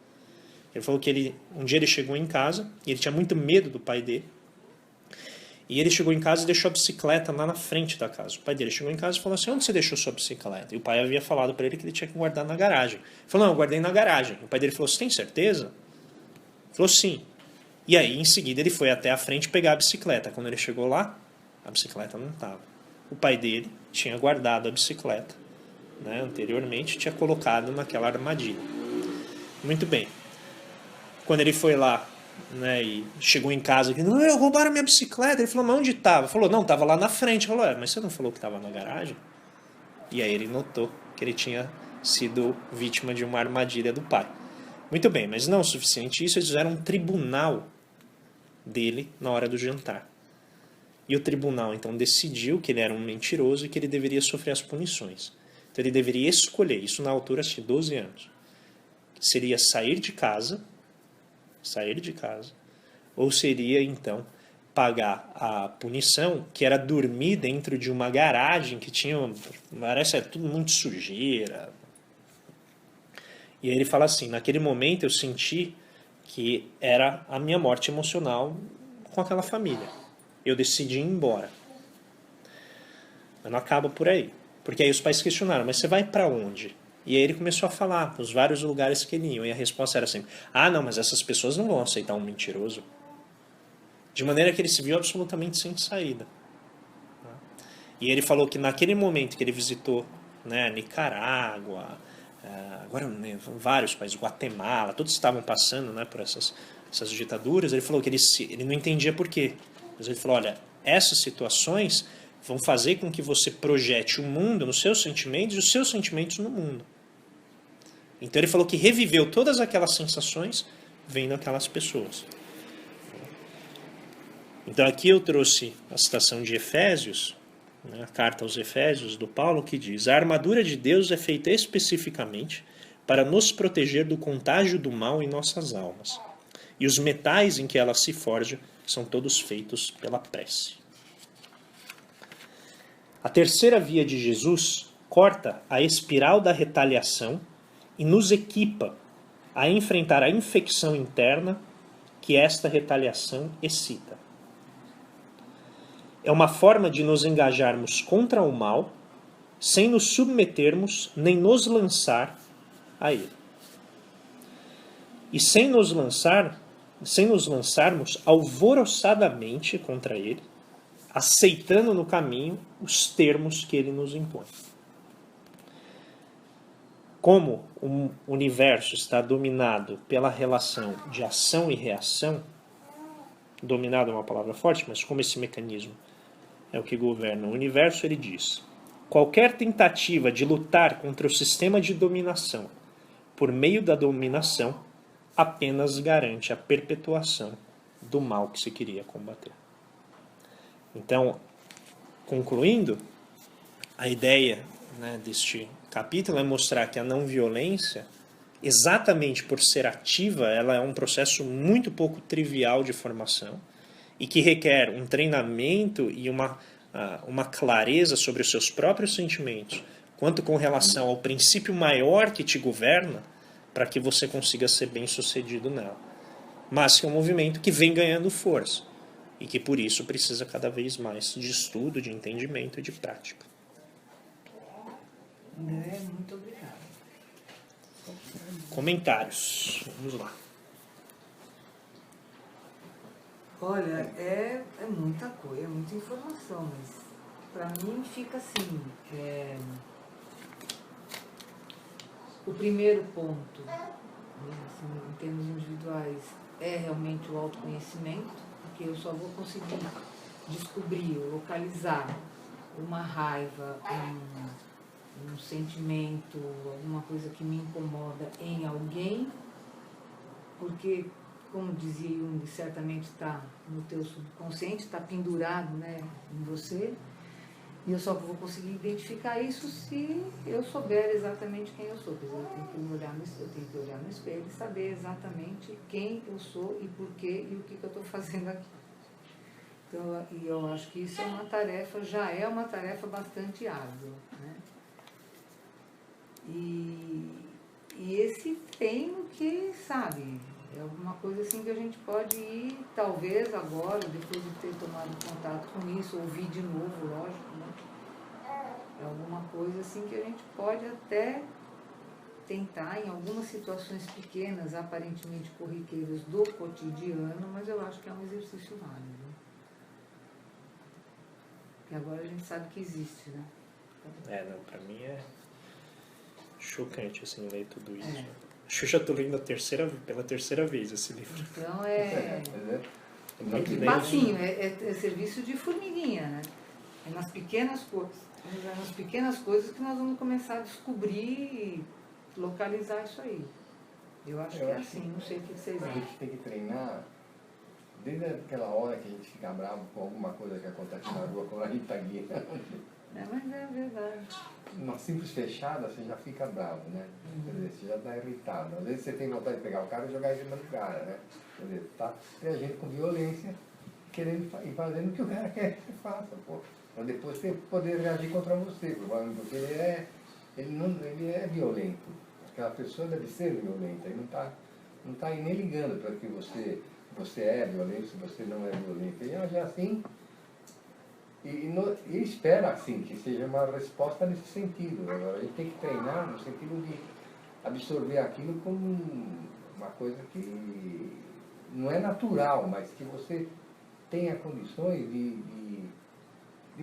Ele falou que um dia ele chegou em casa e ele tinha muito medo do pai dele. E ele chegou em casa e deixou a bicicleta lá na frente da casa. O pai dele chegou em casa e falou assim: onde você deixou sua bicicleta? E o pai havia falado para ele que ele tinha que guardar na garagem. Ele falou: não, eu guardei na garagem. O pai dele falou: você tem certeza? Ele falou: sim. E aí, em seguida, ele foi até a frente pegar a bicicleta. Quando ele chegou lá, a bicicleta não estava. O pai dele tinha guardado a bicicleta, né, anteriormente, tinha colocado naquela armadilha. Muito bem. Quando ele foi lá, né, e chegou em casa, não, roubaram minha bicicleta. Ele falou: mas onde estava? Falou: não, estava lá na frente. Falou: mas você não falou que estava na garagem? E aí ele notou que ele tinha sido vítima de uma armadilha do pai. Muito bem, mas não o suficiente isso, eles fizeram um tribunal dele na hora do jantar. E o tribunal então decidiu que ele era um mentiroso e que ele deveria sofrer as punições. Então ele deveria escolher, isso na altura de 12 anos, seria sair de casa, ou seria então pagar a punição, que era dormir dentro de uma garagem que tinha, parece tudo muito sujeira. E aí ele fala assim: naquele momento eu senti que era a minha morte emocional com aquela família. Eu decidi ir embora. Mas não acaba por aí. Porque aí os pais questionaram: mas você vai para onde? E aí ele começou a falar os vários lugares que ele ia. E a resposta era assim: ah, não, mas essas pessoas não vão aceitar um mentiroso. De maneira que ele se viu absolutamente sem saída. E ele falou que naquele momento que ele visitou, né, Nicarágua, agora vários países, Guatemala, todos estavam passando, né, por essas ditaduras, ele falou que ele não entendia por quê. Mas ele falou: olha, essas situações vão fazer com que você projete o mundo nos seus sentimentos e os seus sentimentos no mundo. Então ele falou que reviveu todas aquelas sensações vendo aquelas pessoas. Então aqui eu trouxe a citação de Efésios, né, a carta aos Efésios do Paulo, que diz: a armadura de Deus é feita especificamente para nos proteger do contágio do mal em nossas almas. E os metais em que ela se forja são todos feitos pela prece. A terceira via de Jesus corta a espiral da retaliação e nos equipa a enfrentar a infecção interna que esta retaliação excita. É uma forma de nos engajarmos contra o mal sem nos submetermos nem nos lançar a ele. E sem nos lançarmos alvoroçadamente contra ele, aceitando no caminho os termos que ele nos impõe. Como o universo está dominado pela relação de ação e reação, dominado é uma palavra forte, mas como esse mecanismo é o que governa o universo, ele diz: qualquer tentativa de lutar contra o sistema de dominação por meio da dominação apenas garante a perpetuação do mal que se queria combater. Então, concluindo, a ideia, né, deste capítulo é mostrar que a não violência, exatamente por ser ativa, ela é um processo muito pouco trivial de formação e que requer um treinamento e uma clareza sobre os seus próprios sentimentos, quanto com relação ao princípio maior que te governa, para que você consiga ser bem sucedido nela. Mas que é um movimento que vem ganhando força e que por isso precisa cada vez mais de estudo, de entendimento e de prática. Muito obrigada. Comentários. Vamos lá. Olha, é muita coisa, é muita informação, mas para mim fica assim, o primeiro ponto, né, assim, em termos individuais, é realmente o autoconhecimento, porque eu só vou conseguir descobrir, localizar uma raiva, um sentimento, alguma coisa que me incomoda em alguém, porque, como dizia Jung, certamente está no teu subconsciente, está pendurado, né, em você, e eu só vou conseguir identificar isso se eu souber exatamente quem eu sou. Quer dizer, eu tenho que olhar no espelho e saber exatamente quem eu sou e por quê e o que eu estou fazendo aqui. Então, e eu acho que isso é uma tarefa, já é uma tarefa bastante árdua, né? E esse treino que, sabe, é alguma coisa assim que a gente pode ir, talvez agora, depois de ter tomado contato com isso, ouvir de novo, lógico, né? É alguma coisa assim que a gente pode até tentar em algumas situações pequenas, aparentemente corriqueiras do cotidiano, mas eu acho que é um exercício válido. Porque agora a gente sabe que existe, né? Não, pra mim é chocante, assim, ler tudo isso. Acho que eu já tô lendo pela terceira vez esse livro. Então Muito bem. passinho, é serviço de formiguinha, né? É nas pequenas coisas que nós vamos começar a descobrir e localizar isso aí. Eu acho que é assim, não sei o que vocês A acham. gente tem que treinar desde aquela hora que a gente fica bravo com alguma coisa que acontece na rua, quando a gente está guiando. Mas é verdade. Uma simples fechada, você já fica bravo, né? Quer dizer, você já está irritado. Às vezes você tem vontade de pegar o cara e jogar em cima do cara, né? Quer dizer, está reagindo com violência, querendo e fazendo o que o cara quer que você faça, pô. Para depois você poder reagir contra você, porque ele é violento. Aquela pessoa deve ser violenta, ele não tá nem ligando para que você é violento, se você não é violento. Ele age assim e espera assim, que seja uma resposta nesse sentido. Agora, a gente tem que treinar no sentido de absorver aquilo como uma coisa que não é natural, mas que você tenha condições de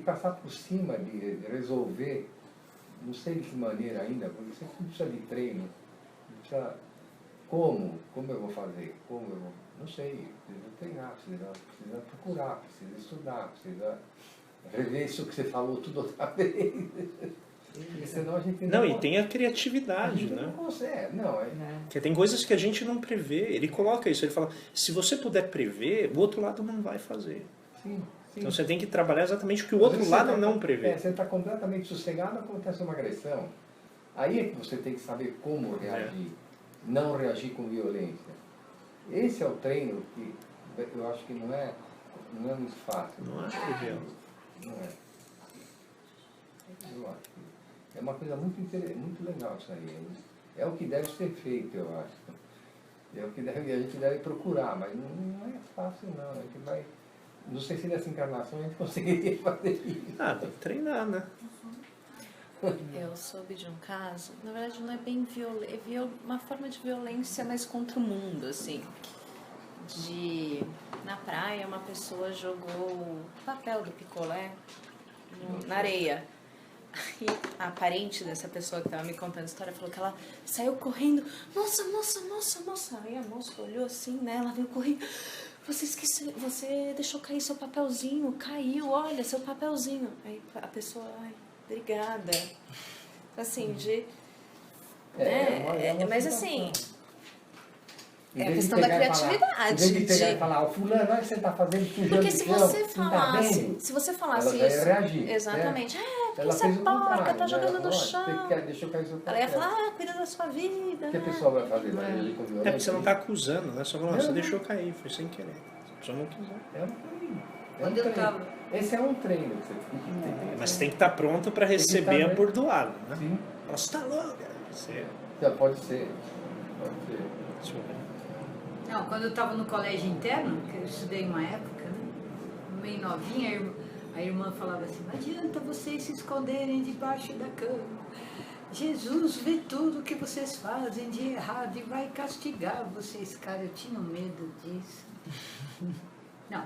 passar por cima, de resolver, não sei de que maneira ainda, porque você precisa de treino, precisa, como eu vou fazer, não sei, precisa treinar, precisa procurar, precisa estudar, precisa rever isso que você falou tudo outra vez. Porque senão a gente Não, e tem a criatividade, a gente né? não consegue, Porque tem coisas que a gente não prevê. Ele coloca isso, ele fala, se você puder prever, o outro lado não vai fazer. Sim. Então você tem que trabalhar exatamente o que o outro lado não prevê. Você está completamente sossegado, acontece uma agressão. Aí é que você tem que saber como reagir, não reagir com violência. Esse é o treino que eu acho que não é muito fácil. Não acho trivial. Não é. Eu acho que é uma coisa muito legal isso aí. É o que deve ser feito, eu acho. É o que a gente deve procurar, mas não é fácil não. A gente vai... Não sei se nessa encarnação a gente conseguiria fazer isso. Tem que treinar, né? Eu soube de um caso, na verdade não é bem uma forma de violência, mas contra o mundo, assim. Na praia, uma pessoa jogou o papel do picolé na areia. E a parente dessa pessoa que estava me contando a história falou que ela saiu correndo. Nossa. Aí a moça olhou assim, né? Ela veio correndo. Você deixou cair seu papelzinho, caiu, olha, seu papelzinho. Aí a pessoa, obrigada. Assim, mas assim, é a questão da criatividade. Em vez de pegar e falar, fulano, olha o que você está fazendo, sujando porque se você falasse ela isso, ia reagir, exatamente, porque você é porca, tá jogando no ela chão. deixou cair seu papel. Ela ia falar, cuida da sua vida. O que a pessoa vai fazer? Vai reagir com Até violência? porque você não está acusando, né? Só falando, você deixou cair, foi sem querer. Se a pessoa não quiser. É um treino. Esse é um treino que você tem que ter. Mas tem que estar pronto para receber a bordoada, né? Sim. Você está louca. Você... Pode ser. Não, quando eu estava no colégio interno, que eu estudei uma época, né, meio novinha, a irmã falava assim, não adianta vocês se esconderem debaixo da cama. Jesus vê tudo que vocês fazem de errado e vai castigar vocês. Cara, eu tinha medo disso.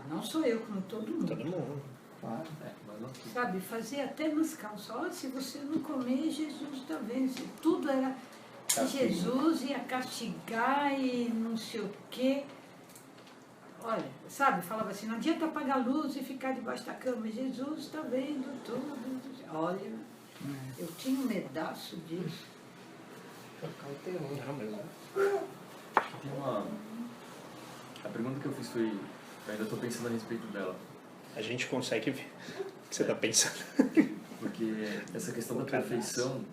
Não sou eu, como todo mundo. Todo mundo. Claro. Mas não. Sabe, fazia até nas calças. Olha, se você não comer, Jesus está vendo. Tudo era que Jesus ia castigar e não sei o quê. Olha, sabe, falava assim, não adianta apagar a luz e ficar debaixo da cama. Jesus está vendo tudo. Olha, eu tinha um medaço disso. Tocar o terror. Não, mas Tem uma... A pergunta que eu fiz foi... Eu ainda estou pensando a respeito dela. a gente consegue ver o que você está pensando. Porque essa questão da perfeição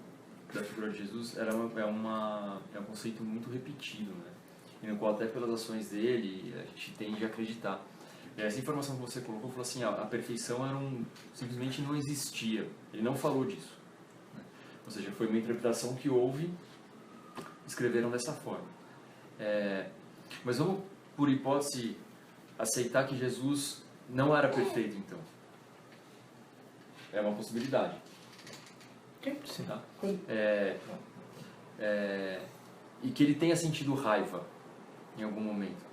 da figura de Jesus é um conceito muito repetido, né? E no qual até pelas ações dele a gente tende a acreditar. E essa informação que você colocou falou assim, a perfeição simplesmente não existia. Ele não falou disso, né? Ou seja, foi uma interpretação que houve, escreveram dessa forma. Mas vamos, por hipótese, aceitar que Jesus não era perfeito, então. É uma possibilidade. Sim. Tá? E que ele tenha sentido raiva em algum momento.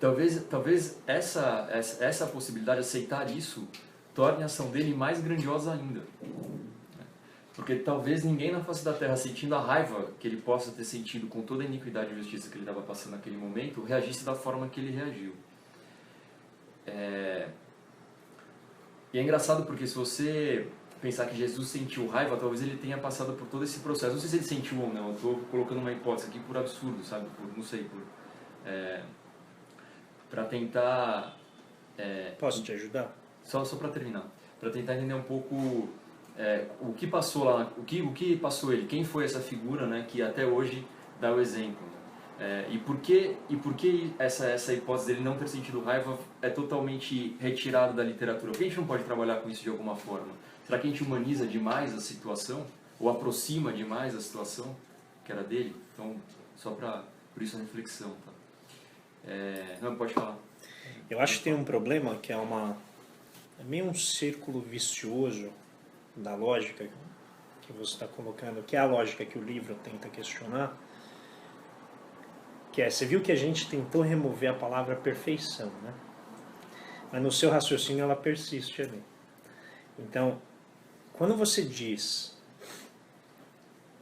Talvez essa possibilidade, aceitar isso, torne a ação dele mais grandiosa ainda. Porque talvez ninguém na face da terra, sentindo a raiva que ele possa ter sentido com toda a iniquidade e injustiça que ele estava passando naquele momento, reagisse da forma que ele reagiu. E é engraçado porque se você pensar que Jesus sentiu raiva, talvez ele tenha passado por todo esse processo. Não sei se ele sentiu ou não, eu estou colocando uma hipótese aqui por absurdo, sabe? Para tentar... Posso te ajudar? Só para terminar. Para tentar entender um pouco o que passou lá, o que passou ele, quem foi essa figura, né, que até hoje dá o exemplo. E por que essa hipótese dele não ter sentido raiva é totalmente retirada da literatura? Por que a gente não pode trabalhar com isso de alguma forma? Será que a gente humaniza demais a situação? Ou aproxima demais a situação que era dele? Então, por isso a reflexão. Tá? Não, pode falar. Eu acho que tem um problema que é meio um círculo vicioso da lógica que você está colocando, que é a lógica que o livro tenta questionar, que você viu que a gente tentou remover a palavra perfeição, né? Mas no seu raciocínio ela persiste ali. Então, quando você diz,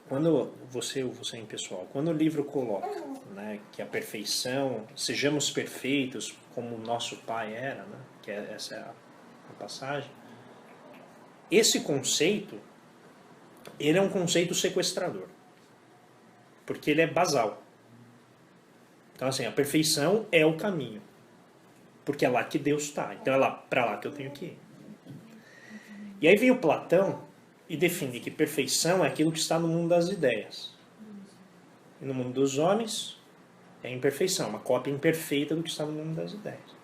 quando você impessoal, quando o livro coloca, né, que a perfeição, sejamos perfeitos como o nosso Pai era, né, que essa é a passagem, esse conceito, ele é um conceito sequestrador, porque ele é basal. Então, assim, a perfeição é o caminho, porque é lá que Deus está, então é para lá que eu tenho que ir. E aí vem o Platão e define que perfeição é aquilo que está no mundo das ideias. E no mundo dos homens é imperfeição, uma cópia imperfeita do que está no mundo das ideias.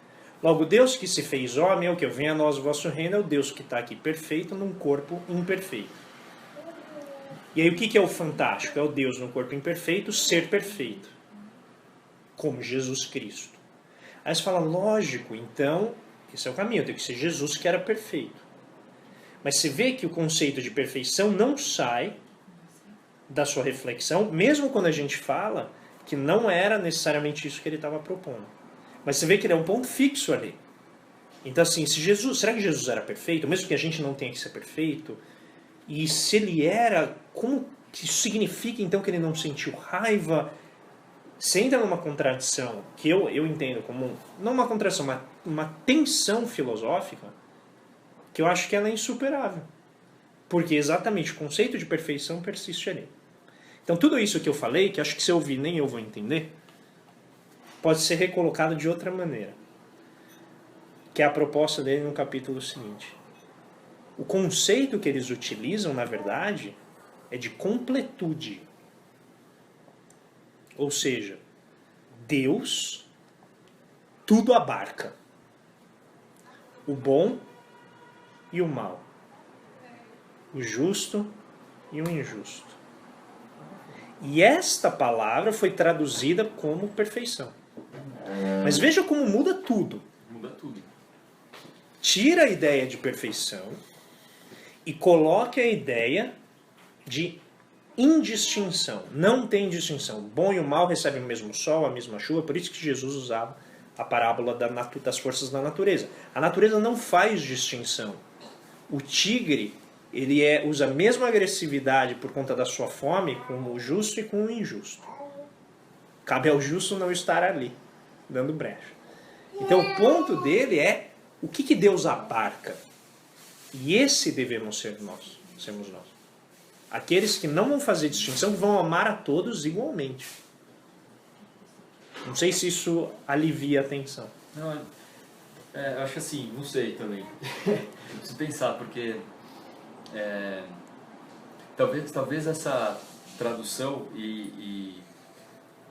Logo, Deus que se fez homem é o que? Venha a nós o vosso reino, é o Deus que está aqui perfeito num corpo imperfeito. E aí o que é o fantástico? É o Deus no corpo imperfeito ser perfeito, como Jesus Cristo. Aí você fala, lógico, então esse é o caminho, tem que ser Jesus que era perfeito. Mas você vê que o conceito de perfeição não sai da sua reflexão, mesmo quando a gente fala que não era necessariamente isso que ele estava propondo. Mas você vê que ele é um ponto fixo ali. Então, assim, será que Jesus era perfeito? Mesmo que a gente não tenha que ser perfeito? E se ele era, como que isso significa, então, que ele não sentiu raiva? Você entra numa contradição, que eu entendo como, não uma contradição, uma tensão filosófica, que eu acho que ela é insuperável. Porque exatamente o conceito de perfeição persiste ali. Então tudo isso que eu falei, que acho que se eu ouvir nem eu vou entender, pode ser recolocado de outra maneira. Que é a proposta dele no capítulo seguinte. O conceito que eles utilizam, na verdade, é de completude. Ou seja, Deus tudo abarca. O bom e o mal. O justo e o injusto. E esta palavra foi traduzida como perfeição. Mas veja como muda tudo. Muda tudo. Tira a ideia de perfeição e coloque a ideia de indistinção. Não tem distinção. O bom e o mal recebem o mesmo sol, a mesma chuva. Por isso que Jesus usava a parábola das forças da natureza. A natureza não faz distinção. O tigre, ele usa a mesma agressividade por conta da sua fome com o justo e com o injusto. Cabe ao justo não estar ali, dando brecha. Então o ponto dele é o que Deus abarca. E esse devemos ser nós, sermos nós. Aqueles que não vão fazer distinção vão amar a todos igualmente. Não sei se isso alivia a tensão. Não, eu acho assim, não sei também. Preciso pensar, porque talvez essa tradução e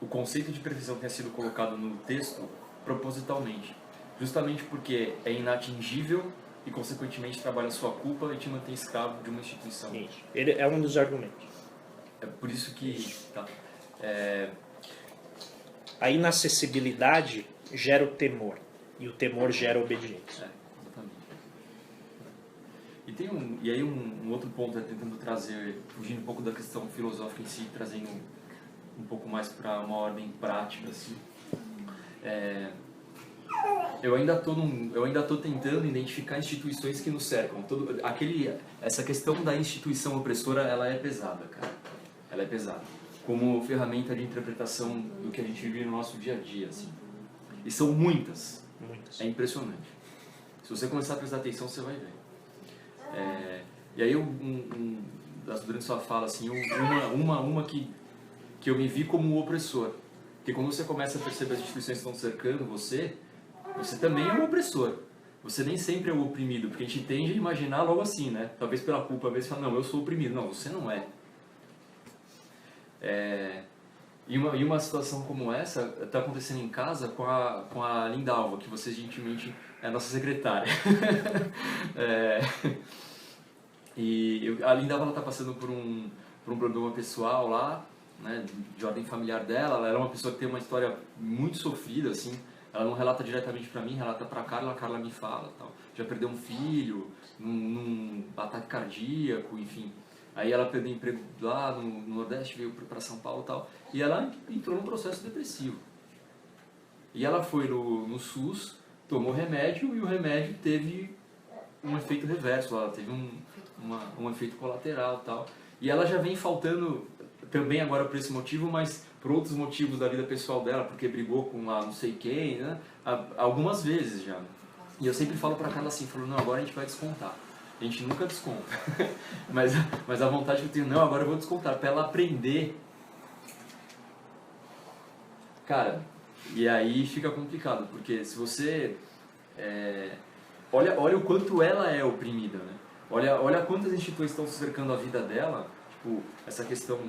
o conceito de perfeição tenha sido colocado no texto propositalmente. Justamente porque é inatingível e, consequentemente, trabalha a sua culpa e te mantém escravo de uma instituição. Isso. Ele é um dos argumentos. É por isso que... Tá. A inacessibilidade gera o temor. E o temor gera a obediência. Exatamente. E aí um outro ponto é tentando trazer, fugindo um pouco da questão filosófica em si, trazendo um pouco mais para uma ordem prática, assim. Eu ainda tô tentando identificar instituições que nos cercam. Essa questão da instituição opressora, ela é pesada, cara. Ela é pesada. Como ferramenta de interpretação do que a gente vive no nosso dia a dia, assim. E são muitas. É impressionante. Se você começar a prestar atenção, você vai ver. E aí, durante sua fala, assim, uma que eu me vi como um opressor. Porque quando você começa a perceber as instituições que estão cercando você também é um opressor. Você nem sempre é o oprimido, porque a gente tende a imaginar logo assim, né? Talvez pela culpa, às vezes fala, não, eu sou oprimido. Não, você não é. E uma situação como essa está acontecendo em casa com a Lindalva, que você gentilmente é a nossa secretária. A Lindalva está passando por um problema pessoal lá, né, de ordem familiar dela. Ela é uma pessoa que tem uma história muito sofrida, assim. Ela não relata diretamente para mim, relata para a Carla me fala, tal. Já perdeu um filho, num ataque cardíaco, enfim. Aí ela perdeu emprego lá no Nordeste, veio para São Paulo e tal. E ela entrou num processo depressivo. E ela foi no SUS, tomou remédio e o remédio teve um efeito reverso. Ela teve um efeito colateral e tal. E ela já vem faltando também agora por esse motivo, mas por outros motivos da vida pessoal dela, porque brigou com lá não sei quem, né? Algumas vezes já. E eu sempre falo pra Carla assim, não, agora a gente vai descontar. A gente nunca desconta. mas a vontade que eu tenho, não, agora eu vou descontar, pra ela aprender. Cara, e aí fica complicado, porque se você... olha o quanto ela é oprimida, né? Olha quantas instituições estão cercando a vida dela, tipo, essa questão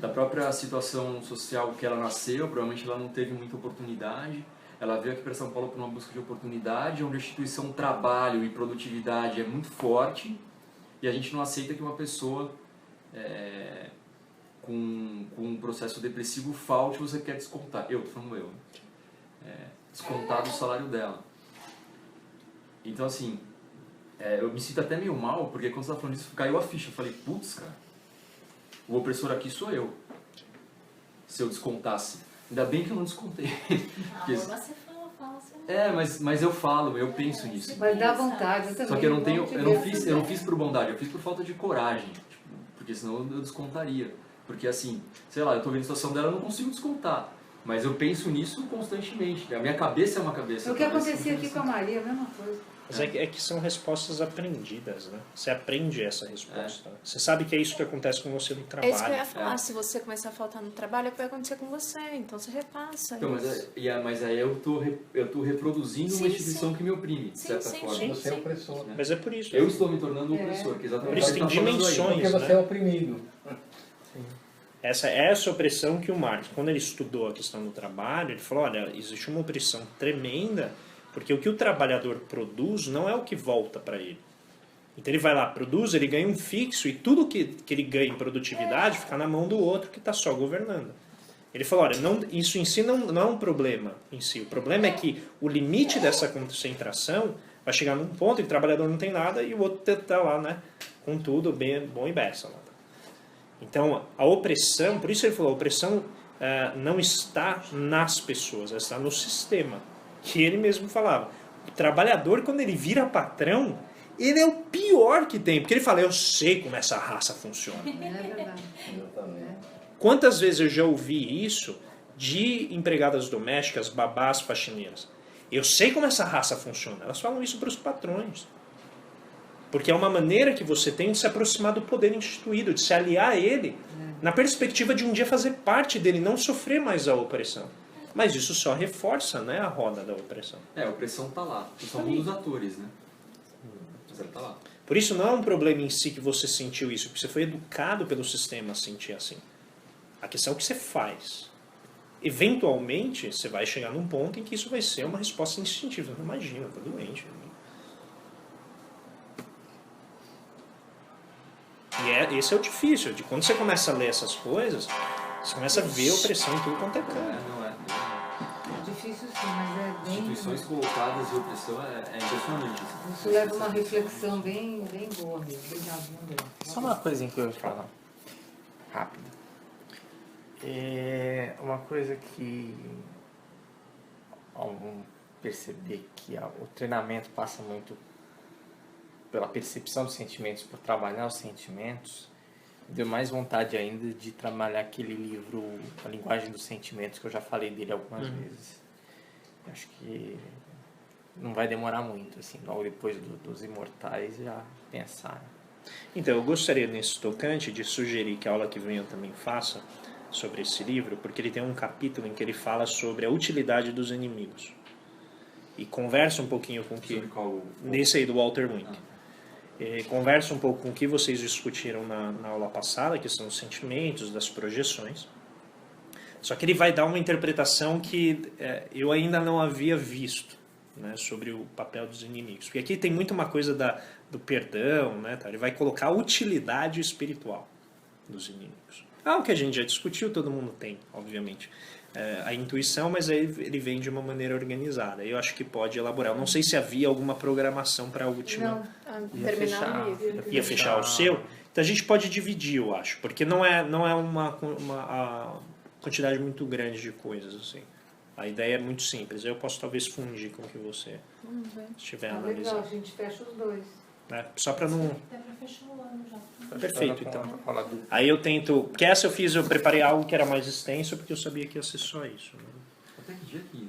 da própria situação social que ela nasceu, provavelmente ela não teve muita oportunidade. Ela veio aqui para São Paulo por uma busca de oportunidade, onde a instituição trabalho e produtividade é muito forte, e a gente não aceita que uma pessoa com um processo depressivo falte, você quer descontar. Tô falando descontar do salário dela. Então, assim, eu me sinto até meio mal, porque quando você está falando disso, caiu a ficha. Eu falei, putz, cara, o opressor aqui sou eu. Se eu descontasse. Ainda bem que eu não descontei. Você fala. Mas eu falo, eu penso nisso. Mas dá vontade, eu também. Só que eu não fiz por bondade, eu fiz por falta de coragem. Tipo, porque senão eu descontaria. Porque assim, sei lá, eu tô vendo a situação dela, eu não consigo descontar. Mas eu penso nisso constantemente. A minha cabeça é uma cabeça. O que acontecia aqui com a Maria, a mesma coisa. Mas é que são respostas aprendidas, né? Você aprende essa resposta. Você sabe que é isso que acontece com você no trabalho. É isso que eu ia falar. Se você começar a faltar no trabalho, é o que vai acontecer com você. Então você repassa. Então, mas aí eu tô reproduzindo uma instituição que me oprime, de certa forma. Você é opressor. Né? Mas é por isso. Eu estou me tornando opressor, que exatamente Por isso tem dimensões, porque você é oprimido. Essa opressão que o Marx, quando ele estudou a questão do trabalho, ele falou, olha, existe uma opressão tremenda, porque o que o trabalhador produz não é o que volta para ele. Então ele vai lá, produz, ele ganha um fixo e tudo que ele ganha em produtividade fica na mão do outro que está só governando. Ele falou, olha, isso em si não é um problema em si. O problema é que o limite dessa concentração vai chegar num ponto em que o trabalhador não tem nada e o outro está lá, né, com tudo bem bom e beça. Então, a opressão, por isso ele falou, a opressão não está nas pessoas, ela está no sistema. Que ele mesmo falava. O trabalhador, quando ele vira patrão, ele é o pior que tem. Porque ele fala, eu sei como essa raça funciona. É verdade. Quantas vezes eu já ouvi isso de empregadas domésticas, babás, faxineiras? Eu sei como essa raça funciona. Elas falam isso para os patrões. Porque é uma maneira que você tem de se aproximar do poder instituído, de se aliar a ele, na perspectiva de um dia fazer parte dele, não sofrer mais a opressão. Mas isso só reforça, né, a roda da opressão. A opressão tá lá. São um dos atores, né? Mas ela tá lá. Por isso não é um problema em si que você sentiu isso, porque você foi educado pelo sistema a sentir assim. A questão é o que você faz. Eventualmente, você vai chegar num ponto em que isso vai ser uma resposta instintiva. Não imagina, eu tô doente. E esse é o difícil, de quando você começa a ler essas coisas, você começa a ver opressão em tudo quanto é canto. Não é. É difícil sim, mas é bem... Instituições colocadas de opressão é impressionante. Isso leva uma reflexão bem boa mesmo. Obrigado, André. Só uma coisinha que eu ia falar. Rápido. É uma coisa que ao perceber que o treinamento passa muito pela percepção dos sentimentos, por trabalhar os sentimentos, deu mais vontade ainda de trabalhar aquele livro A Linguagem dos Sentimentos, que eu já falei dele algumas vezes. Acho que não vai demorar muito, assim, logo depois dos Imortais já pensar. Então, eu gostaria nesse tocante de sugerir que a aula que vem eu também faça sobre esse livro, porque ele tem um capítulo em que ele fala sobre a utilidade dos inimigos. E conversa um pouquinho com o que... Sobre qual? Nesse aí do Walter Wink. Conversa um pouco com o que vocês discutiram na aula passada, que são os sentimentos, das projeções. Só que ele vai dar uma interpretação que eu ainda não havia visto, né, sobre o papel dos inimigos. Porque aqui tem muito uma coisa do perdão, né, tá? Ele vai colocar a utilidade espiritual dos inimigos. O que a gente já discutiu, todo mundo tem, obviamente, a intuição, mas aí ele vem de uma maneira organizada. Eu acho que pode elaborar. Eu não sei se havia alguma programação para a última... Terminar o livro. Ia fechar o seu? Então a gente pode dividir, eu acho, porque não é uma quantidade muito grande de coisas, assim. A ideia é muito simples. Eu posso talvez fundir com o que você estiver Legal, analisando. a gente fecha os dois. Né? Só para não... Dá pra fechar o ano já. Perfeito, então. Aí eu tento... Porque essa eu preparei algo que era mais extenso, porque eu sabia que ia ser só isso. Né? Até que dia que